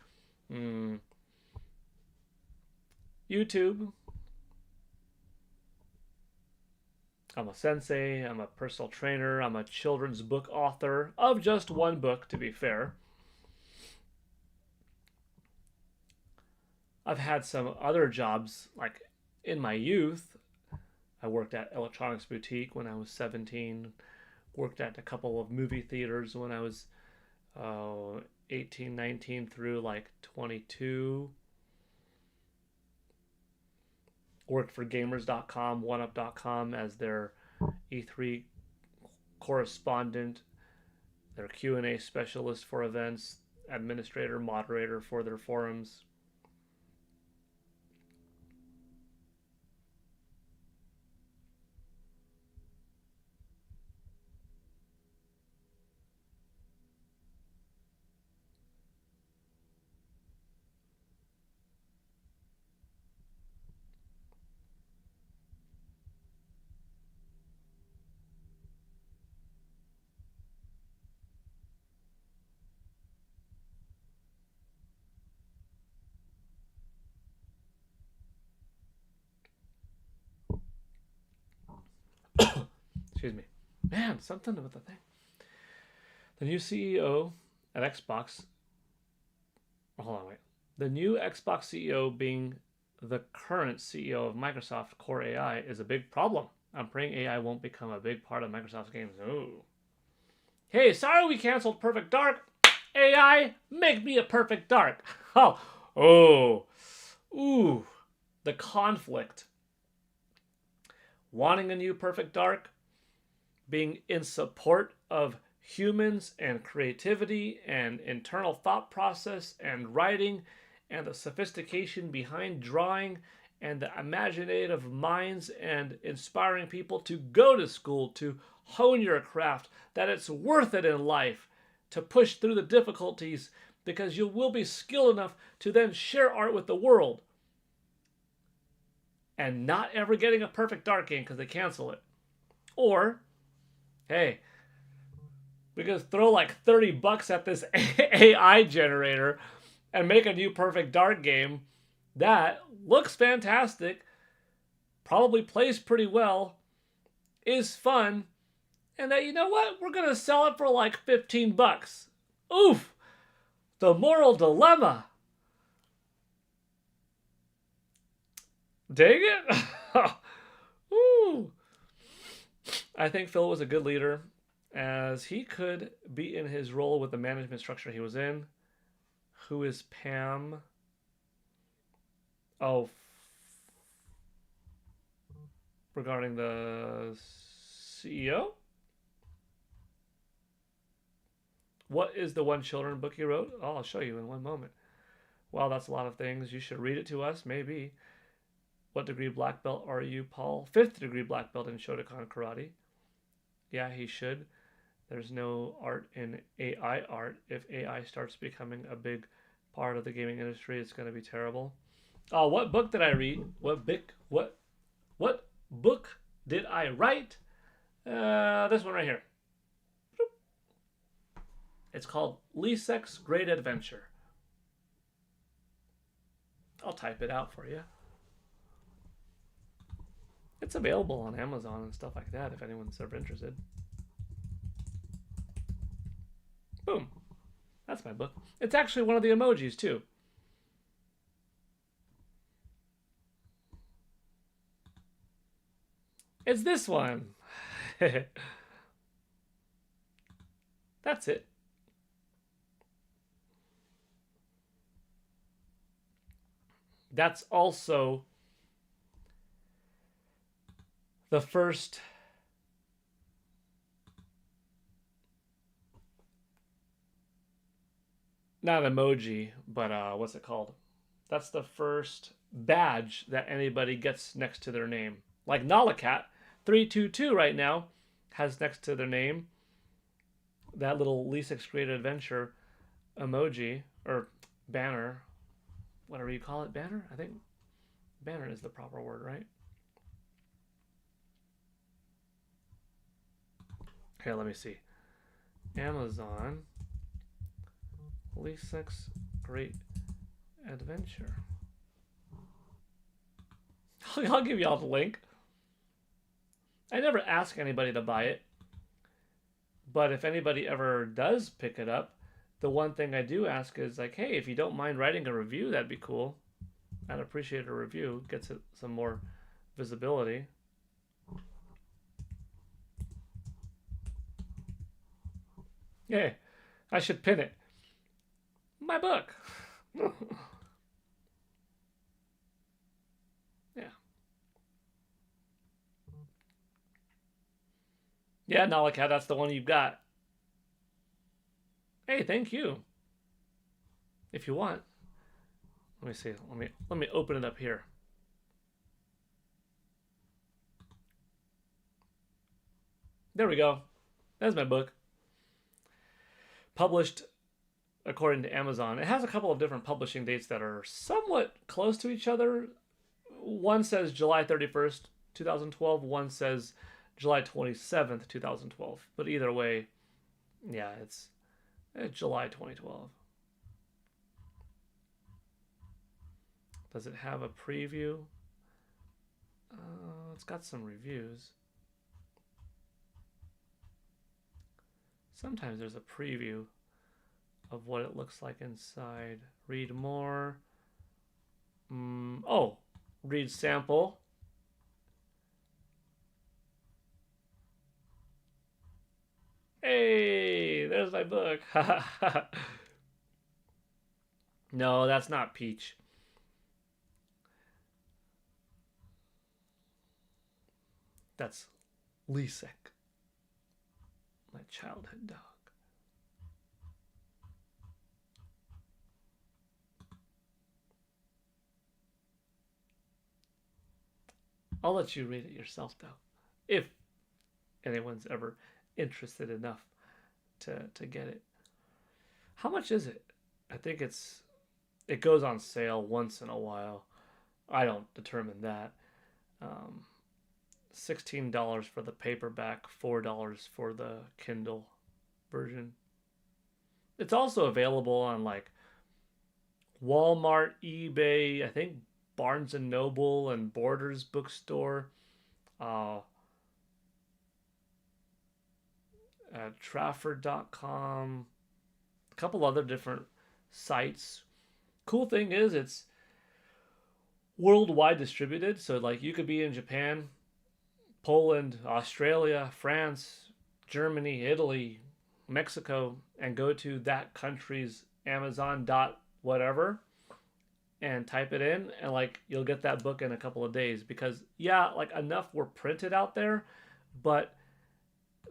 YouTube. I'm a sensei, I'm a personal trainer, I'm a children's book author of just one book, to be fair. I've had some other jobs, like in my youth. I worked at Electronics Boutique when I was 17, worked at a couple of movie theaters when I was 18, 19 through like 22. Worked for gamers.com, oneup.com as their E3 correspondent, their Q&A specialist for events, administrator, moderator for their forums. Excuse me. Man, something with the thing. The new CEO at Xbox. Hold on, wait. The new Xbox CEO being the current CEO of Microsoft Core AI is a big problem. I'm praying AI won't become a big part of Microsoft's games. Ooh. Hey, sorry we canceled Perfect Dark. AI, make me a Perfect Dark. Oh. Ooh. The conflict. Wanting a new Perfect Dark, being in support of humans and creativity and internal thought process and writing and the sophistication behind drawing and the imaginative minds and inspiring people to go to school, to hone your craft, that it's worth it in life to push through the difficulties because you will be skilled enough to then share art with the world. And not ever getting a Perfect Dark game because they cancel it. Or, hey, we could throw like $30 at this AI generator and make a new Perfect Dark game that looks fantastic, probably plays pretty well, is fun, and that, you know what, we're going to sell it for like $15. Oof! The moral dilemma. Dang it! Ooh. I think Phil was a good leader, as he could be in his role with the management structure he was in. Who is Pam? Oh, regarding the CEO? What is the one children book he wrote? Oh, I'll show you in one moment. Wow, that's a lot of things. You should read it to us, maybe. What degree black belt are you, Paul? 5th degree black belt in Shotokan Karate. Yeah, he should. There's no art in AI art. If AI starts becoming a big part of the gaming industry, it's going to be terrible. What book did I read? What book did I write? This one right here. It's called Lisek's Great Adventure. I'll type it out for you. It's available on Amazon and stuff like that if anyone's ever interested. Boom. That's my book. It's actually one of the emojis, too. It's this one. That's it. That's also the first not emoji, but what's it called? That's the first badge that anybody gets next to their name. Like Nalakat 322 right now has next to their name that little Lisek's Great Adventure emoji or banner, whatever you call it. Banner? I think banner is the proper word, right? Here, let me see. Amazon Lisek's Great Adventure. I'll give y'all the link. I never ask anybody to buy it, but if anybody ever does pick it up, the one thing I do ask is like, hey, if you don't mind writing a review, that'd be cool. I'd appreciate a review. Gets it some more visibility. Yeah, I should pin it. My book. Yeah. Yeah, Nalakat, that's the one you've got. Hey, thank you. If you want. Let me see. Let me open it up here. There we go. That's my book. Published according to Amazon. It has a couple of different publishing dates that are somewhat close to each other. One says July 31st, 2012. One says July 27th, 2012. But either way, yeah, it's July 2012. Does it have a preview? It's got some reviews. Sometimes there's a preview of what it looks like inside. Read more. Oh, read sample. Hey, there's my book. No, that's not Peach. That's Lisek, my childhood dog. I'll let you read it yourself, though, if anyone's ever interested enough to get it. How much is it? I think it goes on sale once in a while. I don't determine that. Um, $16 for the paperback, $4 for the Kindle version. It's also available on like Walmart, eBay, I think Barnes and Noble and Borders bookstore, uh, at Trafford.com, a couple other different sites. Cool thing is it's worldwide distributed, so like you could be in Japan, Poland, Australia, France, Germany, Italy, Mexico, and go to that country's Amazon dot whatever and type it in, and like you'll get that book in a couple of days, because yeah, like enough were printed out there, but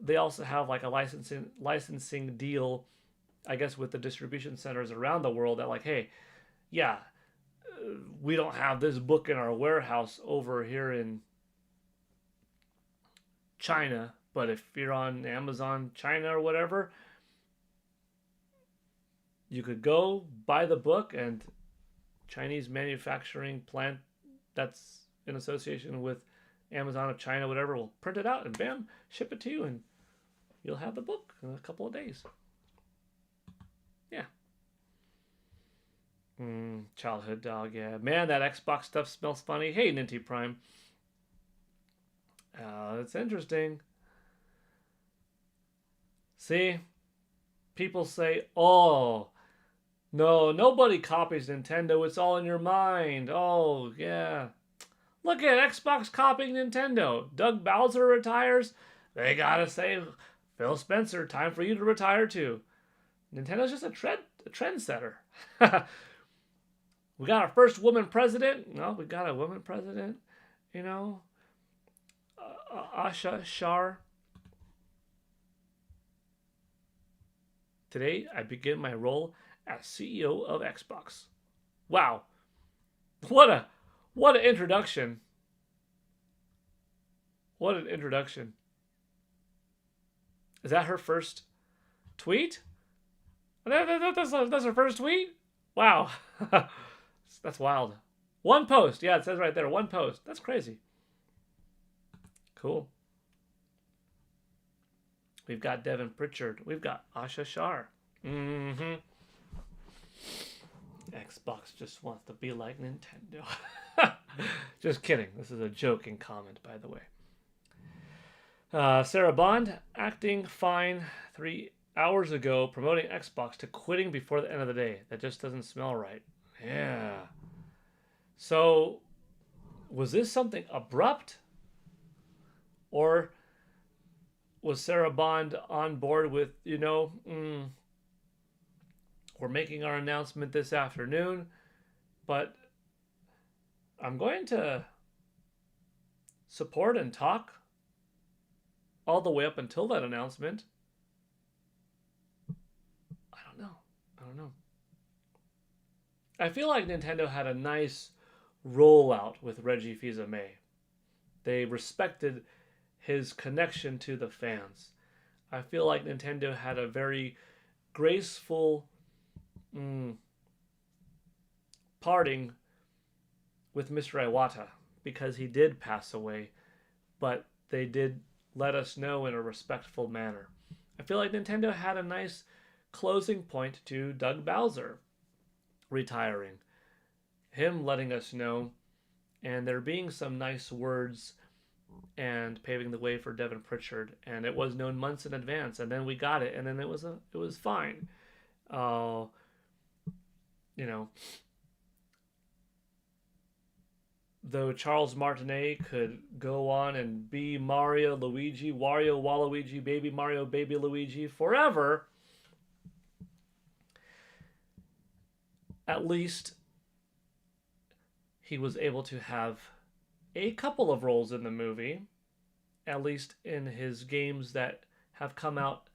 they also have like a licensing deal, I guess, with the distribution centers around the world that like, hey, yeah, we don't have this book in our warehouse over here in China, but if you're on Amazon China or whatever, you could go buy the book, and Chinese manufacturing plant that's in association with Amazon of China, whatever, will print it out and bam, ship it to you, and you'll have the book in a couple of days. Yeah. Childhood dog, yeah. Man, that Xbox stuff smells funny. Hey, Ninty Prime. It's interesting. See? People say, oh, no, nobody copies Nintendo. It's all in your mind. Oh, yeah. Look at Xbox copying Nintendo. Doug Bowser retires. They gotta say, Phil Spencer, time for you to retire too. Nintendo's just a trendsetter. We got our first woman president. No, we got a woman president. You know, Asha Shar. Today, I begin my role as CEO of Xbox. Wow, what an introduction! What an introduction! Is that her first tweet? That's her first tweet? Wow, that's wild. One post, yeah, it says right there, one post. That's crazy. Cool. We've got Devin Pritchard. We've got Asha Shar. Mm-hmm. Xbox just wants to be like Nintendo. Just kidding. This is a joking comment, by the way. Sarah Bond, acting fine 3 hours ago, promoting Xbox to quitting before the end of the day. That just doesn't smell right. Yeah. So, was this something abrupt? Or was Sarah Bond on board with, we're making our announcement this afternoon, but I'm going to support and talk all the way up until that announcement? I don't know. I feel like Nintendo had a nice rollout with Reggie Fils-Aimé. They respected his connection to the fans. I feel like Nintendo had a very graceful parting with Mr. Iwata, because he did pass away, but they did let us know in a respectful manner. I feel like Nintendo had a nice closing point to Doug Bowser retiring, him letting us know, and there being some nice words and paving the way for Devin Pritchard. And it was known months in advance, and then we got it, and then it was fine. Uh, you know, though Charles Martinet could go on and be Mario, Luigi, Wario, Waluigi, Baby Mario, Baby Luigi forever, at least he was able to have a couple of roles in the movie, at least in his games that have come out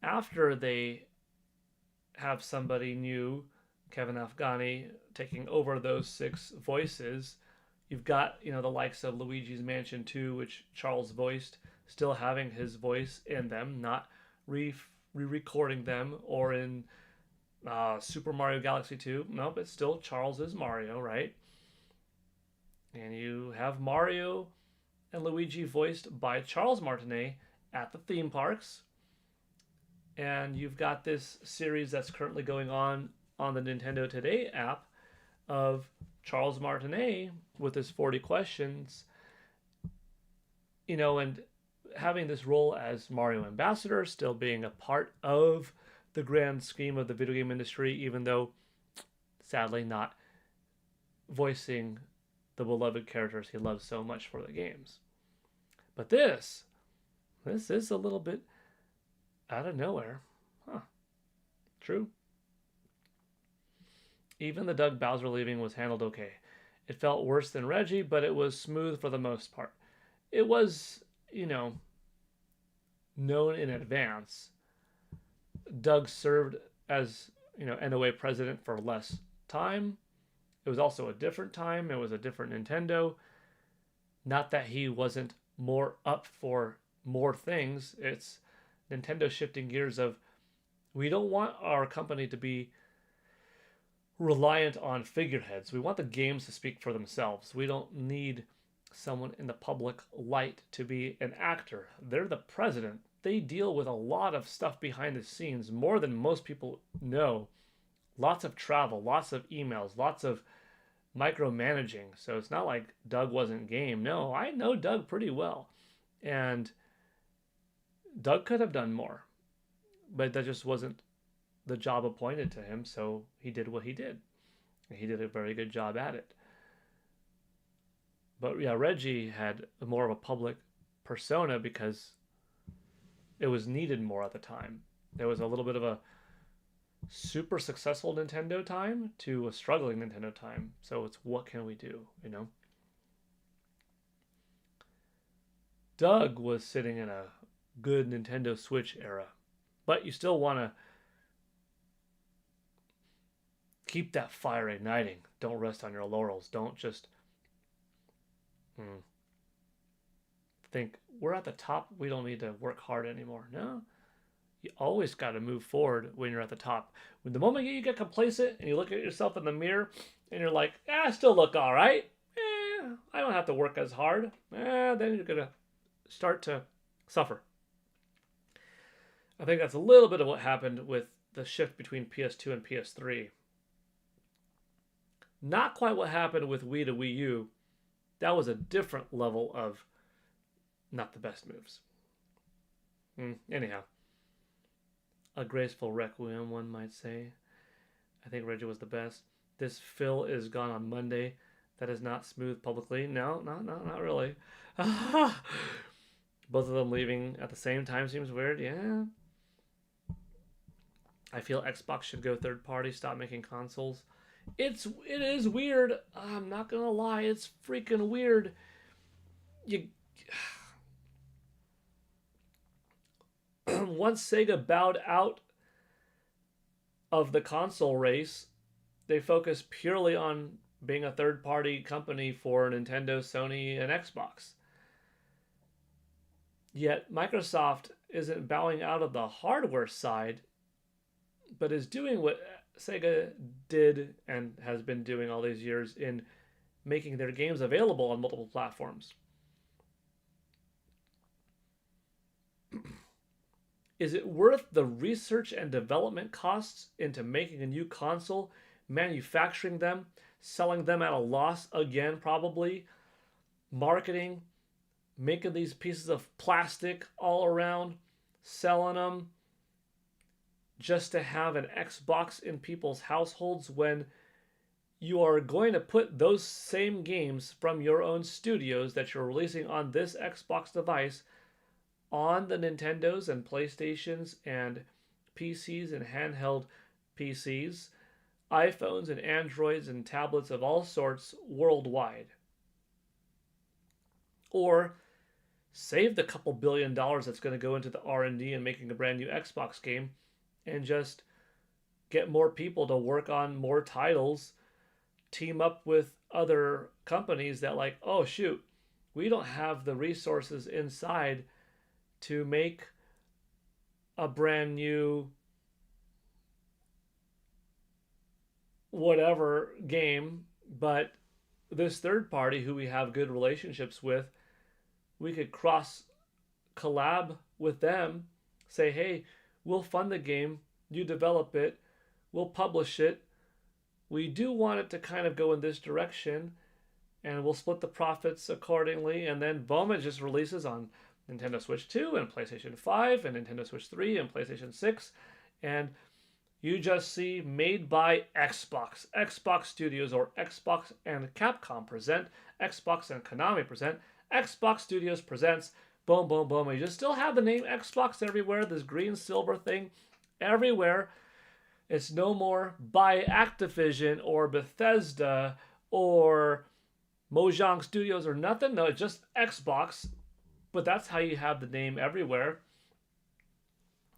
after they have somebody new, Kevin Afghani, taking over those 6 voices. You've got, the likes of Luigi's Mansion 2, which Charles voiced, still having his voice in them, not re-recording them, or in Super Mario Galaxy 2. Nope, it's still Charles is Mario, right? And you have Mario and Luigi voiced by Charles Martinet at the theme parks. And you've got this series that's currently going on the Nintendo Today app of Charles Martinet with his 40 questions, and having this role as Mario Ambassador, still being a part of the grand scheme of the video game industry, even though sadly not voicing the beloved characters he loves so much for the games. But this is a little bit out of nowhere. Huh. True. Even the Doug Bowser leaving was handled okay. It felt worse than Reggie, but it was smooth for the most part. It was, known in advance. Doug served as, NOA president for less time. It was also a different time. It was a different Nintendo. Not that he wasn't more up for more things. It's Nintendo shifting gears of, we don't want our company to be reliant on figureheads. We want the games to speak for themselves. We don't need someone in the public light to be an actor. They're the president. They deal with a lot of stuff behind the scenes, more than most people know. Lots of travel, lots of emails, lots of micromanaging. So it's not like Doug wasn't game. No, I know Doug pretty well. And Doug could have done more. But that just wasn't the job appointed to him, so he did what he did. And he did a very good job at it. But yeah, Reggie had more of a public persona because it was needed more at the time. There was a little bit of a super successful Nintendo time to a struggling Nintendo time. So it's, what can we do, Doug was sitting in a good Nintendo Switch era. But you still want to keep that fire igniting. Don't rest on your laurels. Don't just think, we're at the top, we don't need to work hard anymore. No. You always got to move forward when you're at the top. When the moment you get complacent and you look at yourself in the mirror and you're like, I still look all right. I don't have to work as hard. Then you're going to start to suffer. I think that's a little bit of what happened with the shift between PS2 and PS3. Not quite what happened with Wii to Wii U. That was a different level of not the best moves. Anyhow. A graceful requiem, one might say. I think Reggie was the best. This Phil is gone on Monday. That is not smooth publicly. No, not really. Both of them leaving at the same time seems weird. Yeah. I feel Xbox should go third party, stop making consoles. It is weird. I'm not gonna lie, it's freaking weird. Once Sega bowed out of the console race, they focused purely on being a third-party company for Nintendo, Sony, and Xbox. Yet Microsoft isn't bowing out of the hardware side, but is doing what Sega did and has been doing all these years in making their games available on multiple platforms. Is it worth the research and development costs into making a new console, manufacturing them, selling them at a loss again probably, marketing, making these pieces of plastic all around, selling them just to have an Xbox in people's households when you are going to put those same games from your own studios that you're releasing on this Xbox device on the Nintendos and PlayStations and PCs and handheld PCs, iPhones and Androids and tablets of all sorts worldwide. Or save the couple $1 billion that's going to go into the R&D and making a brand new Xbox game and just get more people to work on more titles, team up with other companies that like, oh shoot, we don't have the resources inside to make a brand new whatever game, but this third party who we have good relationships with, we could cross collab with them, say, hey, we'll fund the game, you develop it, we'll publish it. We do want it to kind of go in this direction, and we'll split the profits accordingly, and then boom, it just releases on Nintendo Switch 2 and PlayStation 5 and Nintendo Switch 3 and PlayStation 6, and you just see made by Xbox, Xbox Studios, or Xbox and Capcom present, Xbox and Konami present, Xbox Studios presents, boom, boom, boom. And you just still have the name Xbox everywhere, this green silver thing everywhere. It's no more by Activision or Bethesda or Mojang Studios or nothing. No, it's just Xbox. But that's how you have the name everywhere.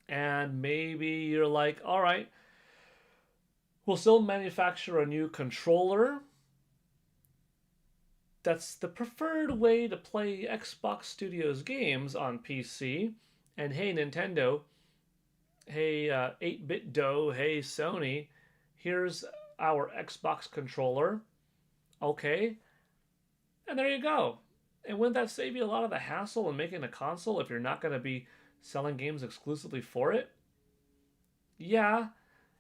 And maybe you're like, all right, we'll still manufacture a new controller. That's the preferred way to play Xbox Studios games on PC. And hey, Nintendo, hey, 8-Bit Dough, hey, Sony, here's our Xbox controller. Okay. And there you go. And wouldn't that save you a lot of the hassle in making a console if you're not going to be selling games exclusively for it? Yeah,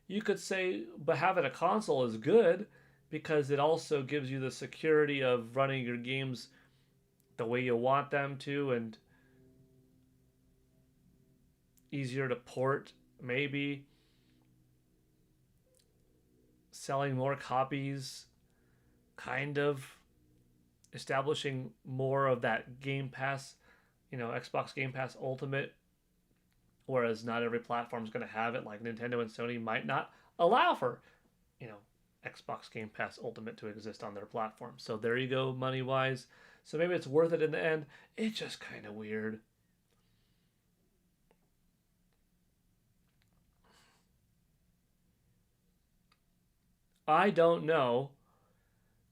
you could say, but having a console is good because it also gives you the security of running your games the way you want them to and easier to port, maybe. Selling more copies, kind of. Establishing more of that Game Pass, Xbox Game Pass Ultimate, whereas not every platform is going to have it, like Nintendo and Sony might not allow for, Xbox Game Pass Ultimate to exist on their platform. So there you go, money-wise. So maybe it's worth it in the end. It's just kind of weird. I don't know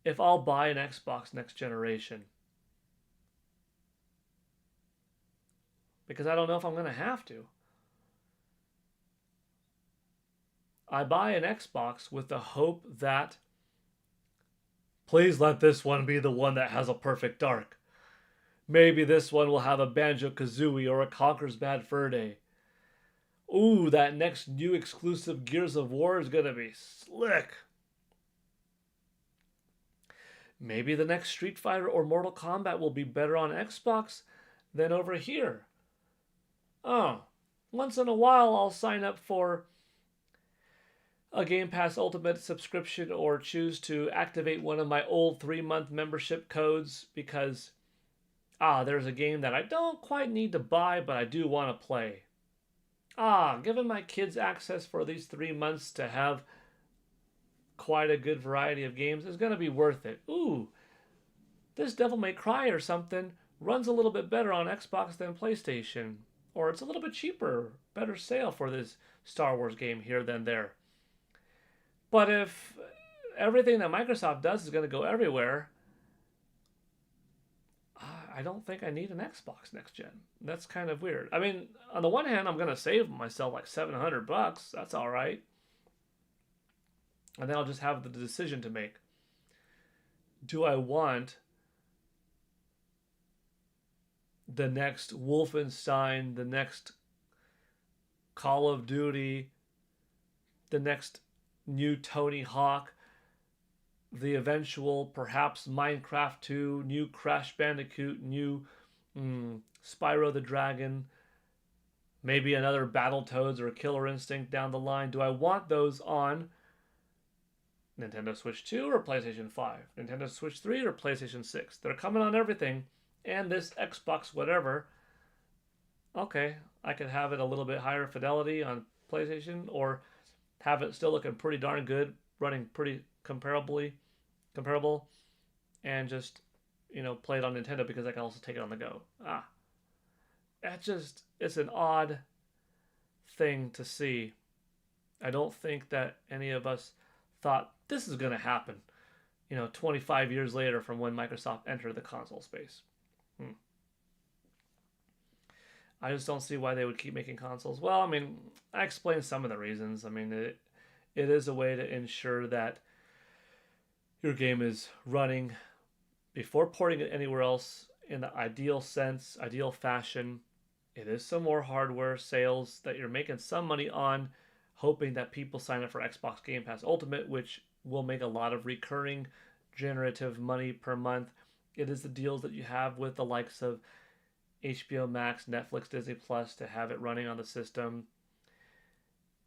if I'll buy an Xbox next generation. Because I don't know if I'm going to have to. I buy an Xbox with the hope that please let this one be the one that has a perfect dark. Maybe this one will have a Banjo-Kazooie or a Conker's Bad Fur Day. Ooh, that next new exclusive Gears of War is going to be slick. Maybe the next Street Fighter or Mortal Kombat will be better on Xbox than over here. Oh, once in a while I'll sign up for a Game Pass Ultimate subscription or choose to activate one of my old 3-month membership codes because, there's a game that I don't quite need to buy, but I do want to play. Giving my kids access for these 3 months to have quite a good variety of games is going to be worth it. Ooh, this Devil May Cry or something runs a little bit better on Xbox than PlayStation. Or it's a little bit cheaper, better sale for this Star Wars game here than there. But if everything that Microsoft does is going to go everywhere, I don't think I need an Xbox next gen. That's kind of weird. I mean, on the one hand, I'm going to save myself like $700. That's all right. And then I'll just have the decision to make. Do I want the next Wolfenstein, the next Call of Duty, the next new Tony Hawk, the eventual perhaps Minecraft 2, new Crash Bandicoot, new Spyro the Dragon, maybe another Battletoads or Killer Instinct down the line. Do I want those on Nintendo Switch 2 or PlayStation 5? Nintendo Switch 3 or PlayStation 6? They're coming on everything. And this Xbox whatever, okay, I could have it a little bit higher fidelity on PlayStation or have it still looking pretty darn good, running pretty comparable, and just, play it on Nintendo because I can also take it on the go. It's an odd thing to see. I don't think that any of us thought this is going to happen, 25 years later from when Microsoft entered the console space. I just don't see why they would keep making consoles. Well, I mean, I explained some of the reasons. I mean, it is a way to ensure that your game is running before porting it anywhere else in the ideal sense, ideal fashion. It is some more hardware sales that you're making some money on, hoping that people sign up for Xbox Game Pass Ultimate, which will make a lot of recurring generative money per month. It is the deals that you have with the likes of HBO Max, Netflix, Disney Plus to have it running on the system.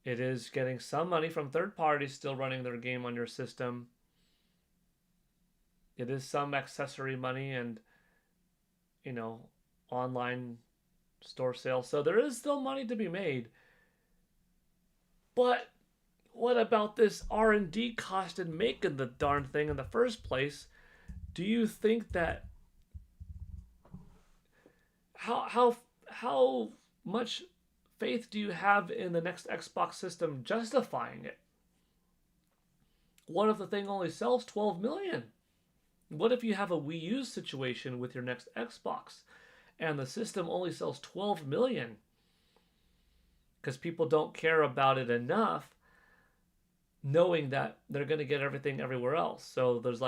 It is getting some money from third parties still running their game on your system. It is some accessory money and, online store sales. So there is still money to be made. But what about this R&D cost in making the darn thing in the first place? Do you think that how much faith do you have in the next Xbox system justifying it? What if the thing only sells 12 million? What if you have a Wii U situation with your next Xbox and the system only sells 12 million? Because people don't care about it enough knowing that they're going to get everything everywhere else. So there's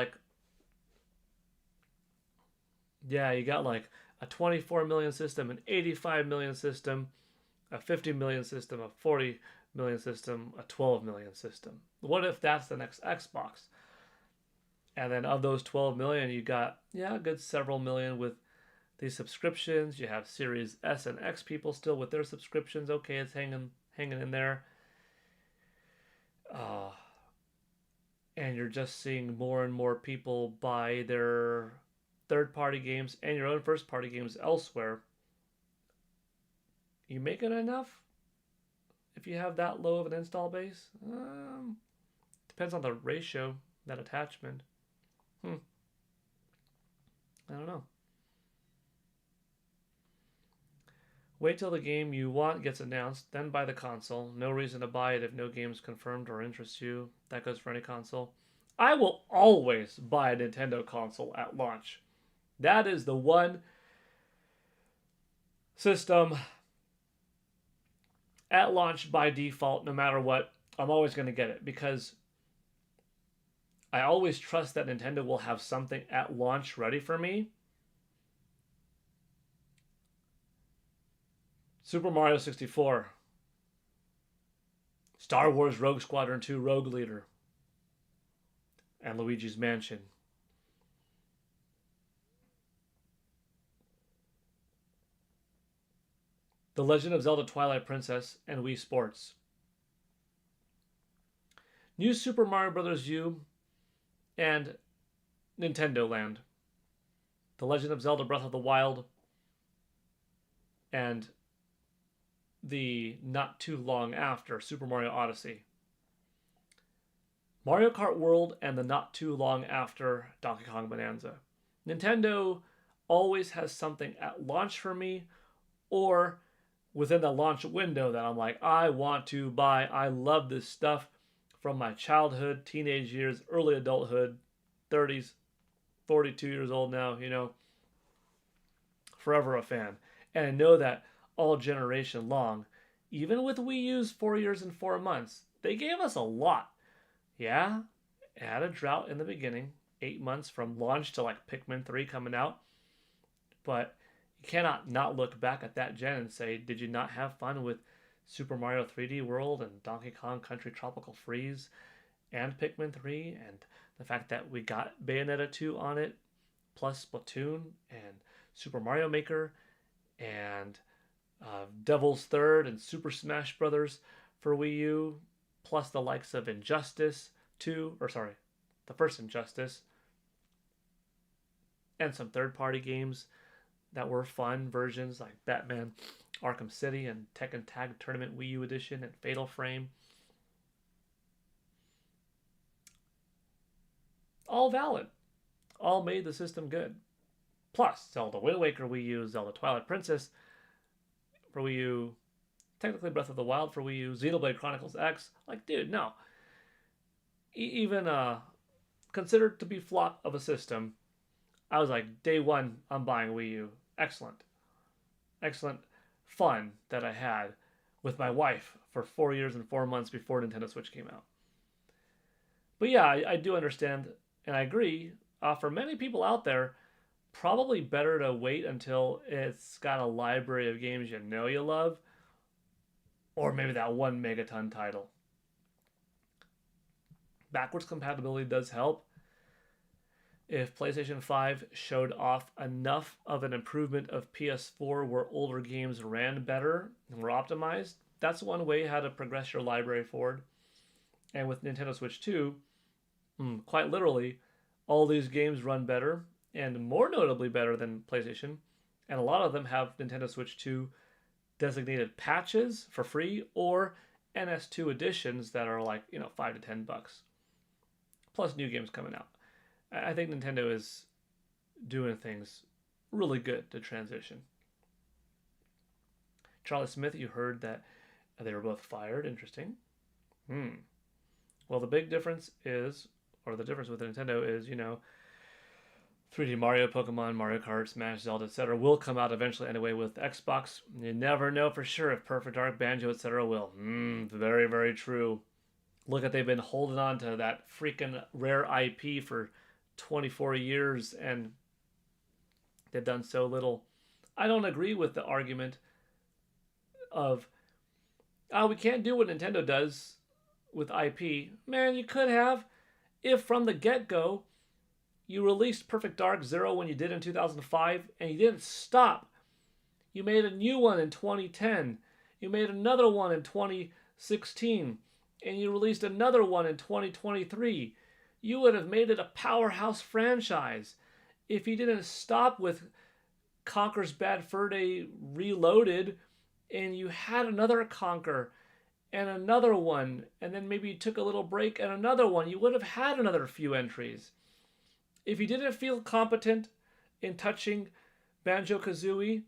you got like a 24 million system, an 85 million system, a 50 million system, a 40 million system, a 12 million system. What if that's the next Xbox? And then of those 12 million, you got, a good several million with these subscriptions. You have Series S and X people still with their subscriptions. Okay, it's hanging in there. And you're just seeing more and more people buy their third-party games and your own first-party games elsewhere. You making enough if you have that low of an install base? Depends on the ratio, that attachment. I don't know. Wait till the game you want gets announced, then buy the console. No reason to buy it if no game's confirmed or interests you. That goes for any console. I will always buy a Nintendo console at launch. That is the one system at launch by default, no matter what. I'm always going to get it because I always trust that Nintendo will have something at launch ready for me. Super Mario 64, Star Wars Rogue Squadron 2 Rogue Leader, and Luigi's Mansion. The Legend of Zelda Twilight Princess and Wii Sports. New Super Mario Bros. U and Nintendo Land. The Legend of Zelda Breath of the Wild and the not too long after Super Mario Odyssey. Mario Kart World and the not too long after Donkey Kong Bonanza. Nintendo always has something at launch for me or within the launch window that I'm like, I want to buy. I love this stuff from my childhood, teenage years, early adulthood, 30s, 42 years old now, forever a fan. And I know that all generation long, even with Wii U's 4 years and 4 months, they gave us a lot. Yeah, it had a drought in the beginning, 8 months from launch to like Pikmin 3 coming out. But you cannot not look back at that gen and say, did you not have fun with Super Mario 3D World and Donkey Kong Country Tropical Freeze and Pikmin 3 and the fact that we got Bayonetta 2 on it, plus Splatoon and Super Mario Maker and Devil's Third and Super Smash Brothers for Wii U, plus the likes of Injustice 2, or sorry, the first Injustice, and some third-party games that were fun versions like Batman Arkham City and Tekken Tag Tournament Wii U Edition and Fatal Frame. All valid. All made the system good. Plus, Zelda Wind Waker Wii U, Zelda Twilight Princess for Wii U, technically Breath of the Wild for Wii U, Xenoblade Chronicles X. Like, dude, no. Even considered to be flop of a system, I was like, day one, I'm buying Wii U. Excellent. Excellent fun that I had with my wife for 4 years and 4 months before Nintendo Switch came out. But yeah, I do understand, and I agree, for many people out there, probably better to wait until it's got a library of games you know you love, or maybe that one megaton title. Backwards compatibility does help. If PlayStation 5 showed off enough of an improvement of PS4 where older games ran better and were optimized, that's one way how to progress your library forward. And with Nintendo Switch 2, quite literally, all these games run better, and more notably better than PlayStation. And a lot of them have Nintendo Switch 2 designated patches for free or NS2 editions that are like, $5 to $10. Plus new games coming out. I think Nintendo is doing things really good to transition. Charlie Smith, you heard that they were both fired. Interesting. Well, the big difference is, or the difference with Nintendo is, 3D Mario, Pokemon, Mario Kart, Smash, Zelda, etc. will come out eventually anyway with Xbox. You never know for sure if Perfect Dark, Banjo, etc. will. Very, very true. Look at, they've been holding on to that freaking rare IP for 24 years and they've done so little. I don't agree with the argument of, we can't do what Nintendo does with IP. Man, you could have, if from the get-go you released Perfect Dark Zero when you did in 2005 and you didn't stop. You made a new one in 2010. You made another one in 2016. And you released another one in 2023. You would have made it a powerhouse franchise if you didn't stop with Conker's Bad Fur Day Reloaded and you had another Conker and another one, and then maybe you took a little break and another one. You would have had another few entries. If you didn't feel competent in touching Banjo-Kazooie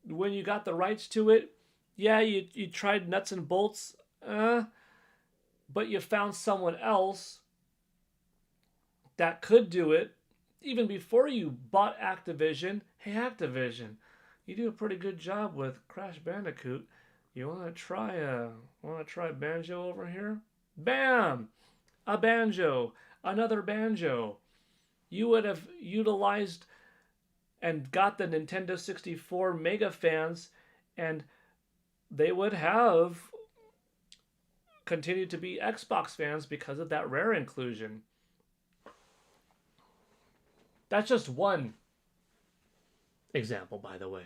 when you got the rights to it, yeah, you tried nuts and bolts, but you found someone else that could do it even before you bought Activision. Hey, Activision, you do a pretty good job with Crash Bandicoot. You want to try Banjo over here? Bam! A Banjo, another Banjo. You would have utilized and got the Nintendo 64 mega fans, and they would have continued to be Xbox fans because of that Rare inclusion. That's just one example, by the way.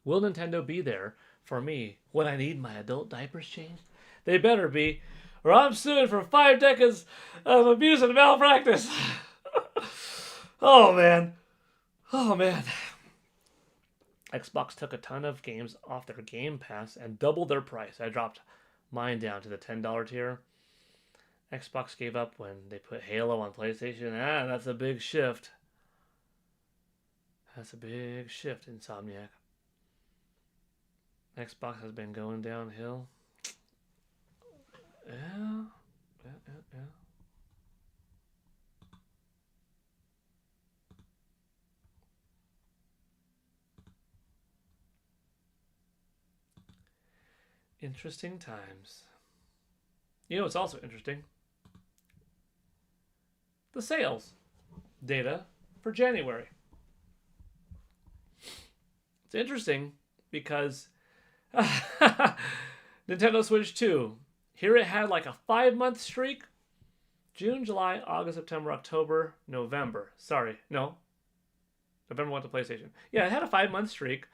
Will Nintendo be there for me when I need my adult diapers changed? They better be, or I'm suing for 5 decades of abuse and malpractice. Oh, man. Xbox took a ton of games off their Game Pass and doubled their price. I dropped mine down to the $10 tier. Xbox gave up when they put Halo on PlayStation. That's a big shift. Insomniac. Xbox has been going downhill. Yeah. Interesting times. It's also interesting. The sales data for January. It's interesting because Nintendo Switch 2, here it had like a 5-month streak. June, July, August, September, October, November. Sorry, no. November went to PlayStation. Yeah, it had a 5-month streak.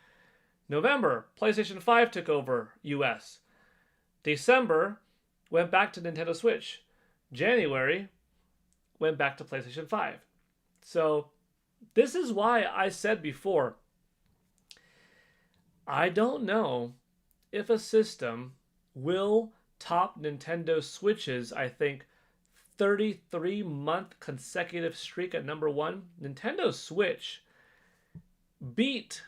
November, PlayStation 5 took over US. December, went back to Nintendo Switch. January, went back to PlayStation 5. So, this is why I said before, I don't know if a system will top Nintendo Switch's, I think, 33-month consecutive streak at number one. Nintendo Switch beat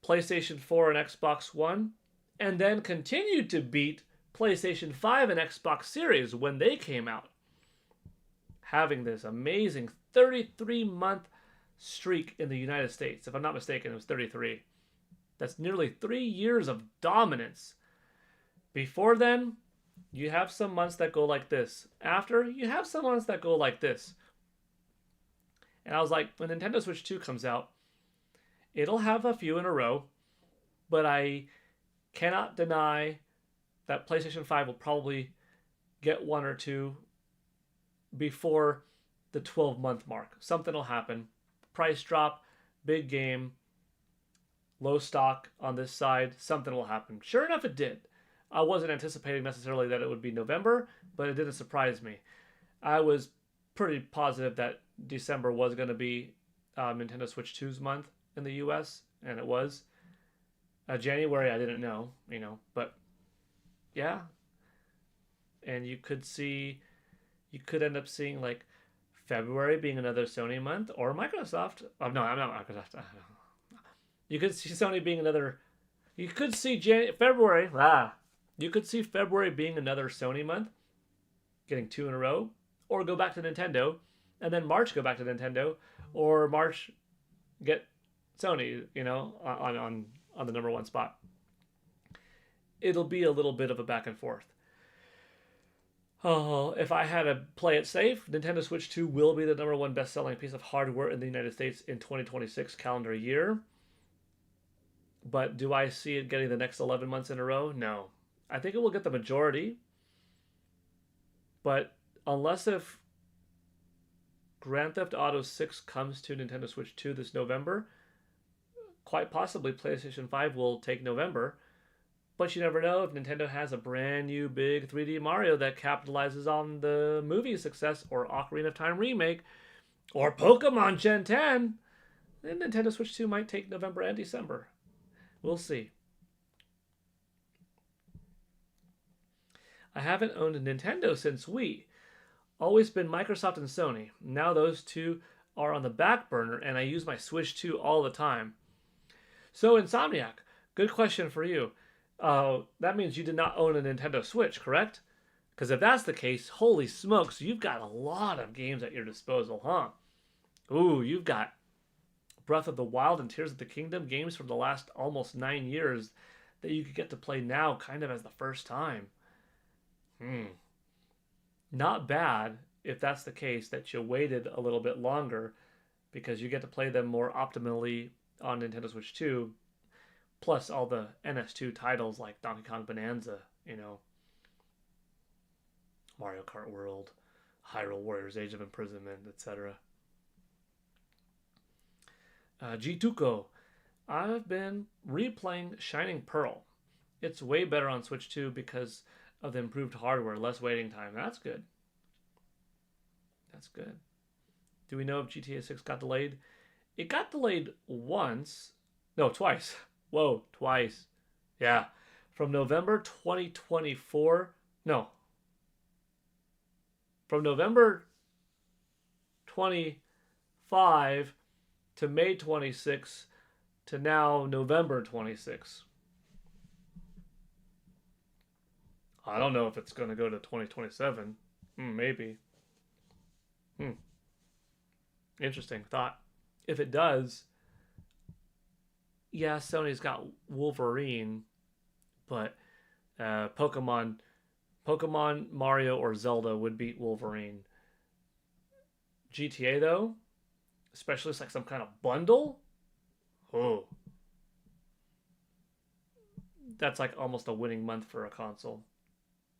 PlayStation 4 and Xbox One, and then continued to beat PlayStation 5 and Xbox Series when they came out, having this amazing 33-month streak in the United States. If I'm not mistaken, it was 33. That's nearly 3 years of dominance. Before then, you have some months that go like this. After, you have some months that go like this. And I was like, when Nintendo Switch 2 comes out, it'll have a few in a row, but I cannot deny that PlayStation 5 will probably get one or two before the 12-month mark. Something will happen. Price drop, big game, low stock on this side. Something will happen. Sure enough, it did. I wasn't anticipating necessarily that it would be November, but it didn't surprise me. I was pretty positive that December was going to be Nintendo Switch 2's month in the US, and it was. January, I didn't know, but yeah. And you could end up seeing like February being another Sony month, or Microsoft. Oh no, I'm not Microsoft. You could see Sony being another. You could see February. You could see February being another Sony month, getting 2 in a row, or go back to Nintendo, and then March go back to Nintendo, or March get Sony. On the number one spot. It'll be a little bit of a back and forth. Oh, if I had to play it safe, Nintendo Switch 2 will be the number one best-selling piece of hardware in the United States in 2026 calendar year. But do I see it getting the next 11 months in a row? No. I think it will get the majority. But unless if Grand Theft Auto 6 comes to Nintendo Switch 2 this November, quite possibly PlayStation 5 will take November. But you never know if Nintendo has a brand new big 3D Mario that capitalizes on the movie success, or Ocarina of Time remake, or Pokemon Gen 10. Then Nintendo Switch 2 might take November and December. We'll see. I haven't owned a Nintendo since Wii. Always been Microsoft and Sony. Now those two are on the back burner, and I use my Switch 2 all the time. So, Insomniac, good question for you. That means you did not own a Nintendo Switch, correct? Because if that's the case, holy smokes, you've got a lot of games at your disposal, huh? Ooh, you've got Breath of the Wild and Tears of the Kingdom, games from the last almost 9 years that you could get to play now kind of as the first time. Not bad if that's the case, that you waited a little bit longer, because you get to play them more optimally on Nintendo Switch 2, plus all the NS2 titles like Donkey Kong Bonanza, Mario Kart World, Hyrule Warriors Age of Imprisonment, etc. G2ko, I've been replaying Shining Pearl. It's way better on Switch 2 because of the improved hardware, less waiting time. That's good. That's good. Do we know if GTA 6 got delayed? It got delayed once. No, twice. Whoa, twice. Yeah. From November 2024. No. From November 25 to May 26 to now November 26. I don't know if it's going to go to 2027. Maybe. Interesting thought. If it does, yeah, Sony's got Wolverine, but Pokemon, Mario, or Zelda would beat Wolverine. GTA, though, especially it's like some kind of bundle, that's like almost a winning month for a console.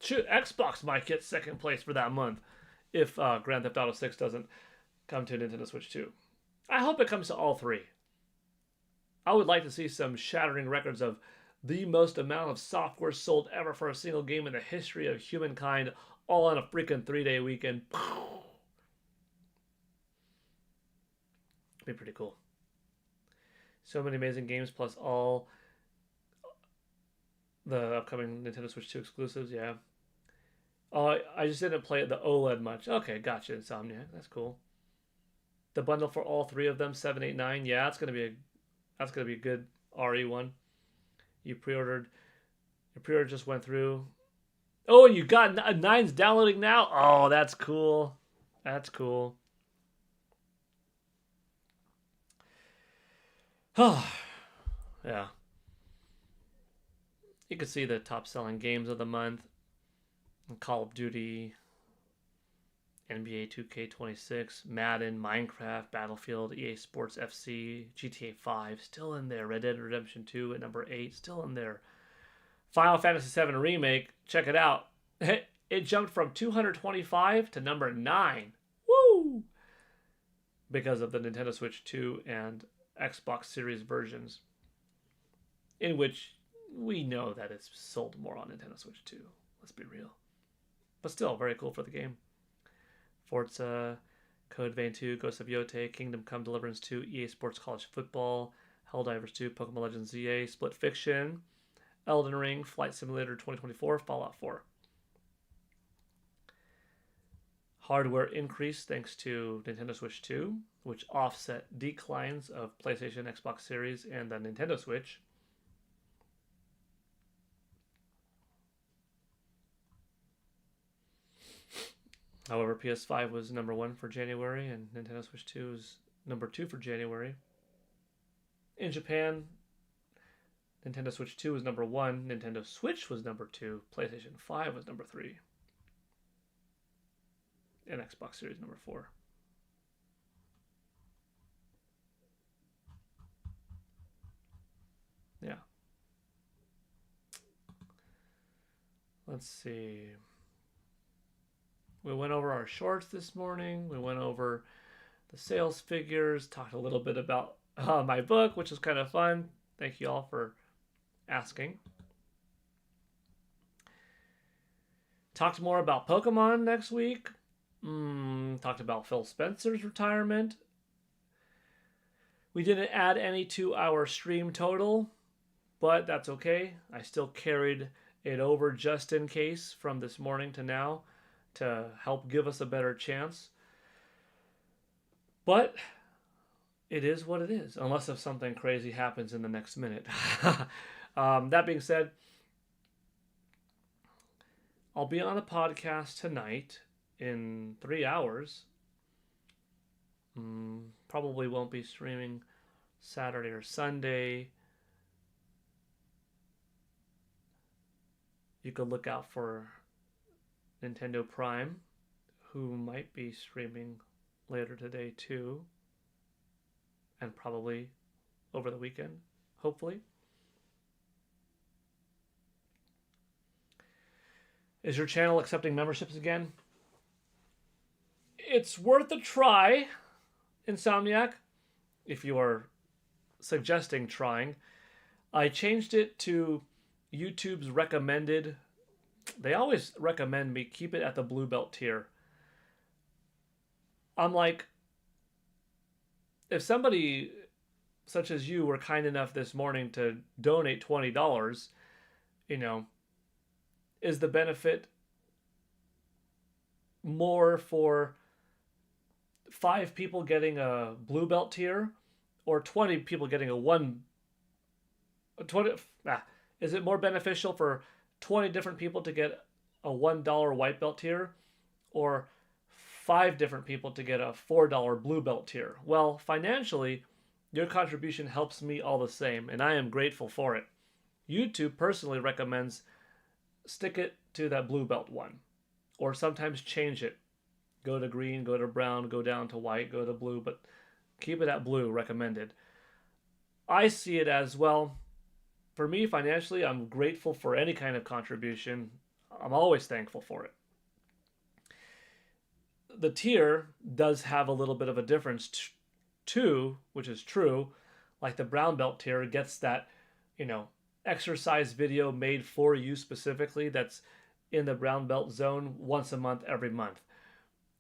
Shoot, Xbox might get second place for that month if Grand Theft Auto 6 doesn't come to Nintendo Switch 2. I hope it comes to all three. I would like to see some shattering records of the most amount of software sold ever for a single game in the history of humankind, all on a freaking 3-day weekend. Be pretty cool. So many amazing games, plus all the upcoming Nintendo Switch 2 exclusives. Yeah. Oh, I just didn't play the OLED much. Okay, gotcha, Insomniac. That's cool. The bundle for all three of them, 789. Yeah, that's gonna be a good RE one. You pre-ordered. Your pre-order just went through. Oh, you got nine's downloading now. Oh, that's cool. That's cool. Oh, yeah. You can see the top-selling games of the month: Call of Duty, NBA 2K26, Madden, Minecraft, Battlefield, EA Sports FC, GTA 5, still in there. Red Dead Redemption 2 at number 8, still in there. Final Fantasy 7 Remake, check it out. It jumped from 225 to number 9. Woo! Because of the Nintendo Switch 2 and Xbox Series versions, in which we know that it's sold more on Nintendo Switch 2. Let's be real. But still, very cool for the game. Forza, Code Vein 2, Ghost of Yotei, Kingdom Come Deliverance 2, EA Sports College Football, Helldivers 2, Pokemon Legends ZA, Split Fiction, Elden Ring, Flight Simulator 2024, Fallout 4. Hardware increase thanks to Nintendo Switch 2, which offset declines of PlayStation, Xbox Series, and the Nintendo Switch. However, PS5 was number 1 for January, and Nintendo Switch 2 is number 2 for January. In Japan, Nintendo Switch 2 was number 1, Nintendo Switch was number 2, PlayStation 5 was number 3, and Xbox Series number 4. Yeah. Let's see. We went over our shorts this morning. We went over the sales figures, talked a little bit about my book, which was kind of fun. Thank you all for asking. Talked more about Pokemon next week. Talked about Phil Spencer's retirement. We didn't add any to our stream total, but that's okay. I still carried it over just in case from this morning to now to help give us a better chance. But it is what it is, unless if something crazy happens in the next minute. That being said, I'll be on a podcast tonight in 3 hours. Probably won't be streaming Saturday or Sunday. You could look out for Nintendo Prime, who might be streaming later today too, and probably over the weekend, hopefully. Is your channel accepting memberships again? It's worth a try, Insomniac, if you are suggesting trying. I changed it to YouTube's recommended. They always recommend me keep it at the blue belt tier. I'm like, if somebody such as you were kind enough this morning to donate $20, is the benefit more for 5 people getting a blue belt tier or 20 people getting is it more beneficial for 20 different people to get a $1 white belt tier or 5 different people to get a $4 blue belt tier? Well, financially, your contribution helps me all the same, and I am grateful for it. YouTube personally recommends stick it to that blue belt one, or sometimes change it. Go to green, go to brown, go down to white, go to blue, but keep it at blue, recommended. I see it as, well, for me financially, I'm grateful for any kind of contribution. I'm always thankful for it. The tier does have a little bit of a difference 2, which is true, like the brown belt tier gets that, exercise video made for you specifically that's in the brown belt zone once a month, every month.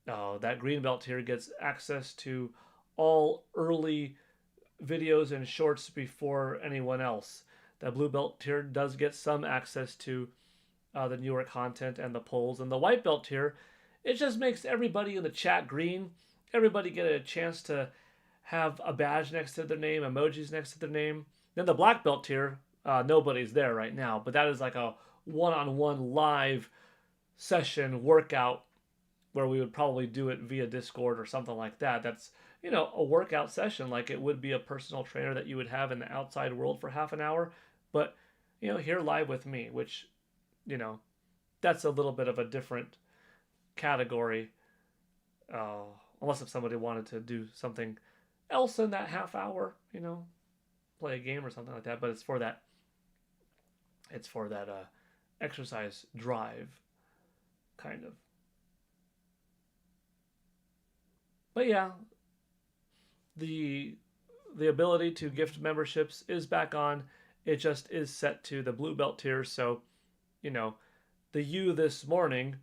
That green belt tier gets access to all early videos and shorts before anyone else. The blue belt tier does get some access to the newer content and the polls. And the white belt tier, it just makes everybody in the chat green. Everybody get a chance to have a badge next to their name, emojis next to their name. Then the black belt tier, nobody's there right now, but that is like a one-on-one live session workout where we would probably do it via Discord or something like that. That's, a workout session like it would be a personal trainer that you would have in the outside world for half an hour. But, here live with me, which, that's a little bit of a different category. Unless if somebody wanted to do something else in that half hour, play a game or something like that. But it's for that exercise drive, kind of. But yeah, the ability to gift memberships is back on. It just is set to the blue belt tier. So, the you this morning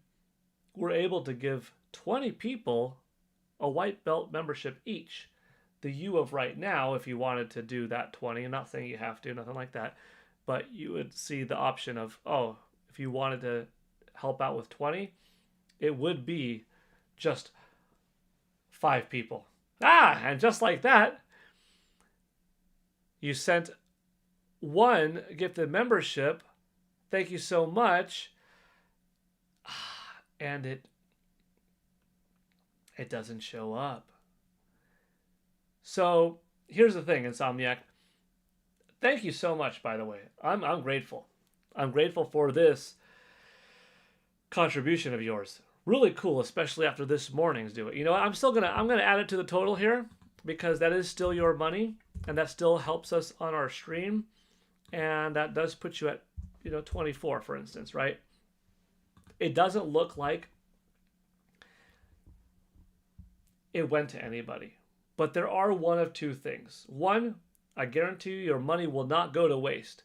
were able to give 20 people a white belt membership each. The you of right now, if you wanted to do that 20, I'm not saying you have to, nothing like that, but you would see the option of, if you wanted to help out with 20, it would be just 5 people. And just like that, you sent one gifted membership. Thank you so much. And it doesn't show up. So here's the thing, Insomniac. Thank you so much, by the way. I'm grateful. I'm grateful for this contribution of yours. Really cool, especially after this morning's do it. You know what? I'm gonna add it to the total here because that is still your money and that still helps us on our stream. And that does put you at 24, for instance, right? It doesn't look like it went to anybody. But there are one of two things. One, I guarantee you your money will not go to waste.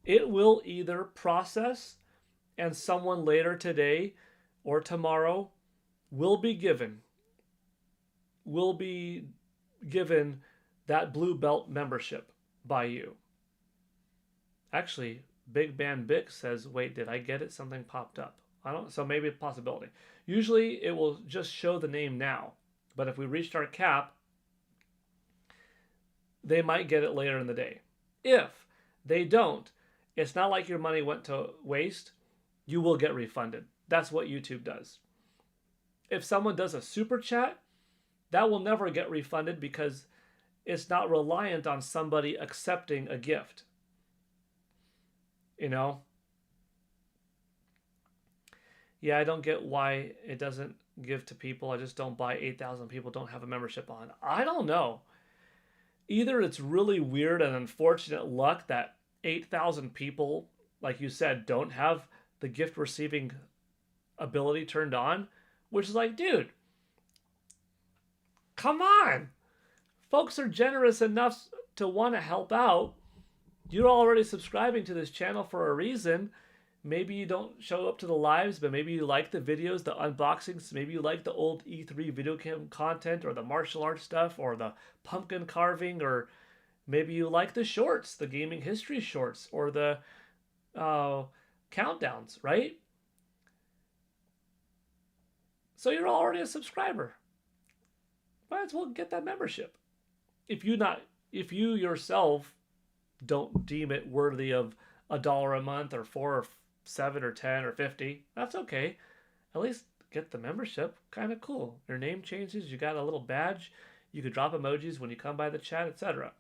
It will either process and someone later today or tomorrow will be given that blue belt membership by you. Actually, Big Band Bick says, wait, did I get it? Something popped up. So maybe a possibility. Usually it will just show the name now. But if we reached our cap, they might get it later in the day. If they don't, it's not like your money went to waste. You will get refunded. That's what YouTube does. If someone does a super chat, that will never get refunded because it's not reliant on somebody accepting a gift. Yeah, I don't get why it doesn't give to people. I just don't buy 8,000 people don't have a membership on. I don't know. Either it's really weird and unfortunate luck that 8,000 people, like you said, don't have the gift receiving ability turned on, which is like, dude, come on. Folks are generous enough to want to help out. You're already subscribing to this channel for a reason. Maybe you don't show up to the lives, but maybe you like the videos, the unboxings. Maybe you like the old E3 video game content or the martial arts stuff or the pumpkin carving, or maybe you like the shorts, the gaming history shorts or the countdowns, right? So you're already a subscriber. Might as well get that membership. If you yourself don't deem it worthy of $1 a month or $4 or $7 or $10 or $50, that's okay. At least get the membership. Kind of cool. Your name changes. You got a little badge. You could drop emojis when you come by the chat, etc.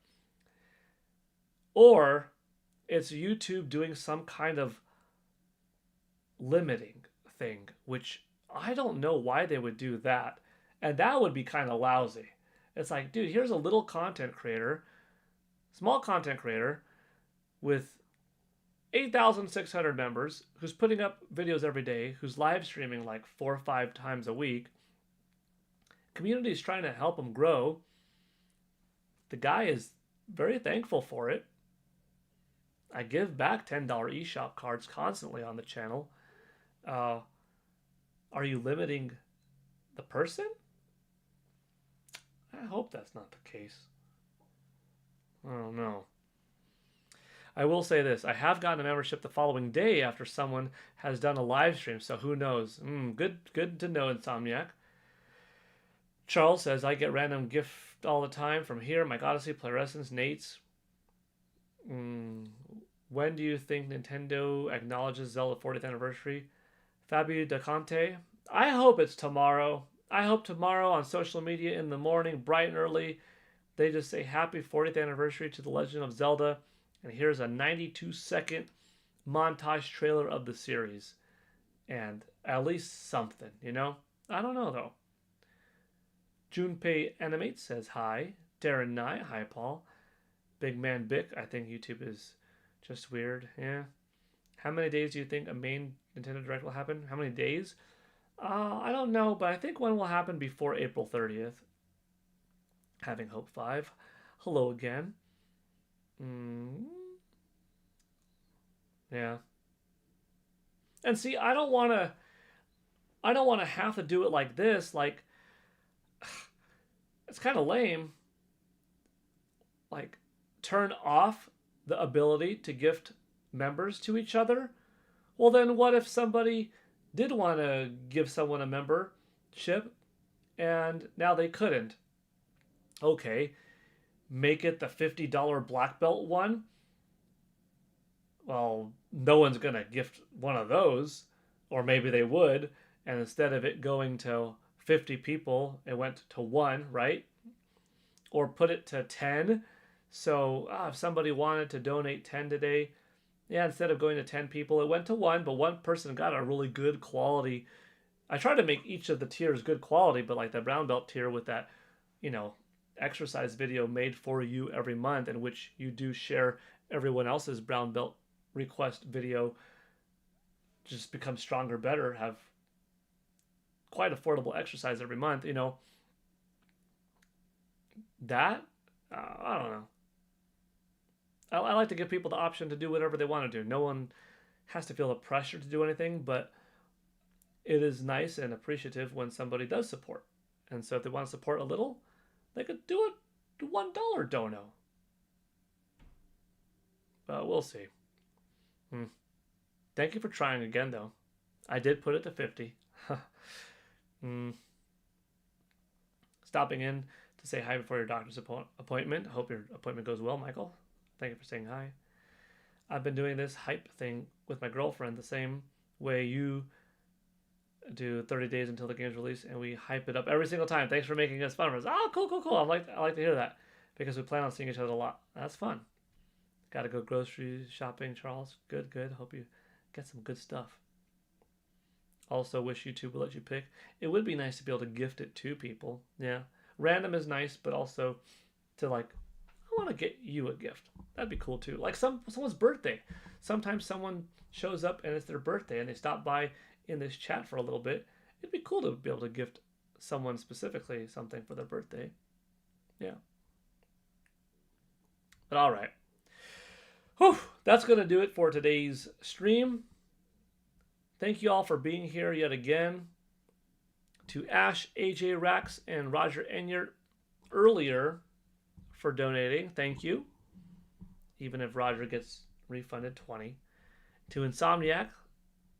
Or it's YouTube doing some kind of limiting thing, which I don't know why they would do that. And that would be kind of lousy. It's like, dude, here's a little content creator, small content creator with 8,600 members who's putting up videos every day, who's live streaming like 4 or 5 times a week, community is trying to help him grow. The guy is very thankful for it. I give back $10 eShop cards constantly on the channel. Are you limiting the person? I hope that's not the case. I don't know. I will say this. I have gotten a membership the following day after someone has done a live stream, so who knows? Good to know, Insomniac. Charles says, I get random gift all the time from here. Mike Odyssey, Play Nate's. When do you think Nintendo acknowledges Zelda 40th anniversary? Fabio DeConte. I hope it's tomorrow. I hope tomorrow on social media in the morning, bright and early, they just say happy 40th anniversary to The Legend of Zelda. And here's a 92-second montage trailer of the series. And at least something, you know? I don't know, though. Junpei Animate says hi. Darren Nye, hi, Paul. Big Man Bick, I think YouTube is just weird. Yeah. How many days do you think a main Nintendo Direct will happen? How many days? I don't know, but I think one will happen before April 30th. Having Hope 5. Hello again. Yeah. And see, I don't want to have to do it like this. Like, it's kind of lame. Like, turn off the ability to gift members to each other. Well, then what if somebody did want to give someone a membership and now they couldn't? Okay, make it the $50 black belt one. Well, no one's going to gift one of those, or maybe they would, and instead of it going to 50 people, it went to one, right? Or put it to 10. So if somebody wanted to donate 10 today, yeah, instead of going to 10 people, it went to one, but one person got a really good quality. I try to make each of the tiers good quality, but like the brown belt tier with that, exercise video made for you every month, in which you do share everyone else's brown belt request video, just become stronger, better, have quite affordable exercise every month, that, I don't know. I like to give people the option to do whatever they want to do. No one has to feel the pressure to do anything, but it is nice and appreciative when somebody does support. And so if they want to support a little, they could do a $1 dono. But we'll see. Thank you for trying again, though. I did put it to 50. Stopping in to say hi before your doctor's appointment. I hope your appointment goes well, Michael. Thank you for saying hi. I've been doing this hype thing with my girlfriend the same way you do 30 days until the game's released, and we hype it up every single time. Thanks for making us fun for us. Oh, cool. I like to hear that, because we plan on seeing each other a lot. That's fun. Got to go grocery shopping, Charles. Good. Hope you get some good stuff. Also, wish YouTube would let you pick. It would be nice to be able to gift it to people. Yeah. Random is nice, but also to I want to get you a gift. That'd be cool too. Like someone's birthday. Sometimes someone shows up and it's their birthday and they stop by in this chat for a little bit. It'd be cool to be able to gift someone specifically something for their birthday. Yeah. But all right. Whew, that's going to do it for today's stream. Thank you all for being here yet again. To Ash, AJ Rax, and Roger Enyart earlier for donating. Thank you. Even if Roger gets refunded 20. To Insomniac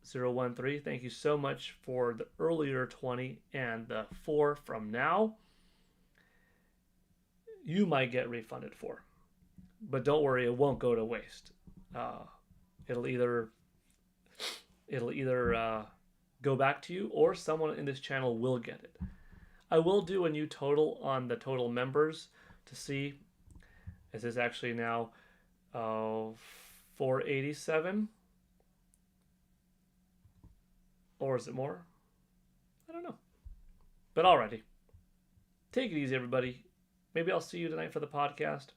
013, thank you so much for the earlier 20 and the 4 from now. You might get refunded 4. But don't worry, it won't go to waste. It'll either go back to you, or someone in this channel will get it. I will do a new total on the total members to see, is this actually now 487? Or is it more? I don't know. But alrighty. Take it easy, everybody. Maybe I'll see you tonight for the podcast.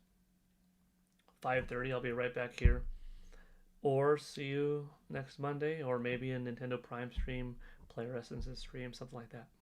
5:30, I'll be right back here. Or see you next Monday, or maybe a Nintendo Prime stream, Player Essences stream, something like that.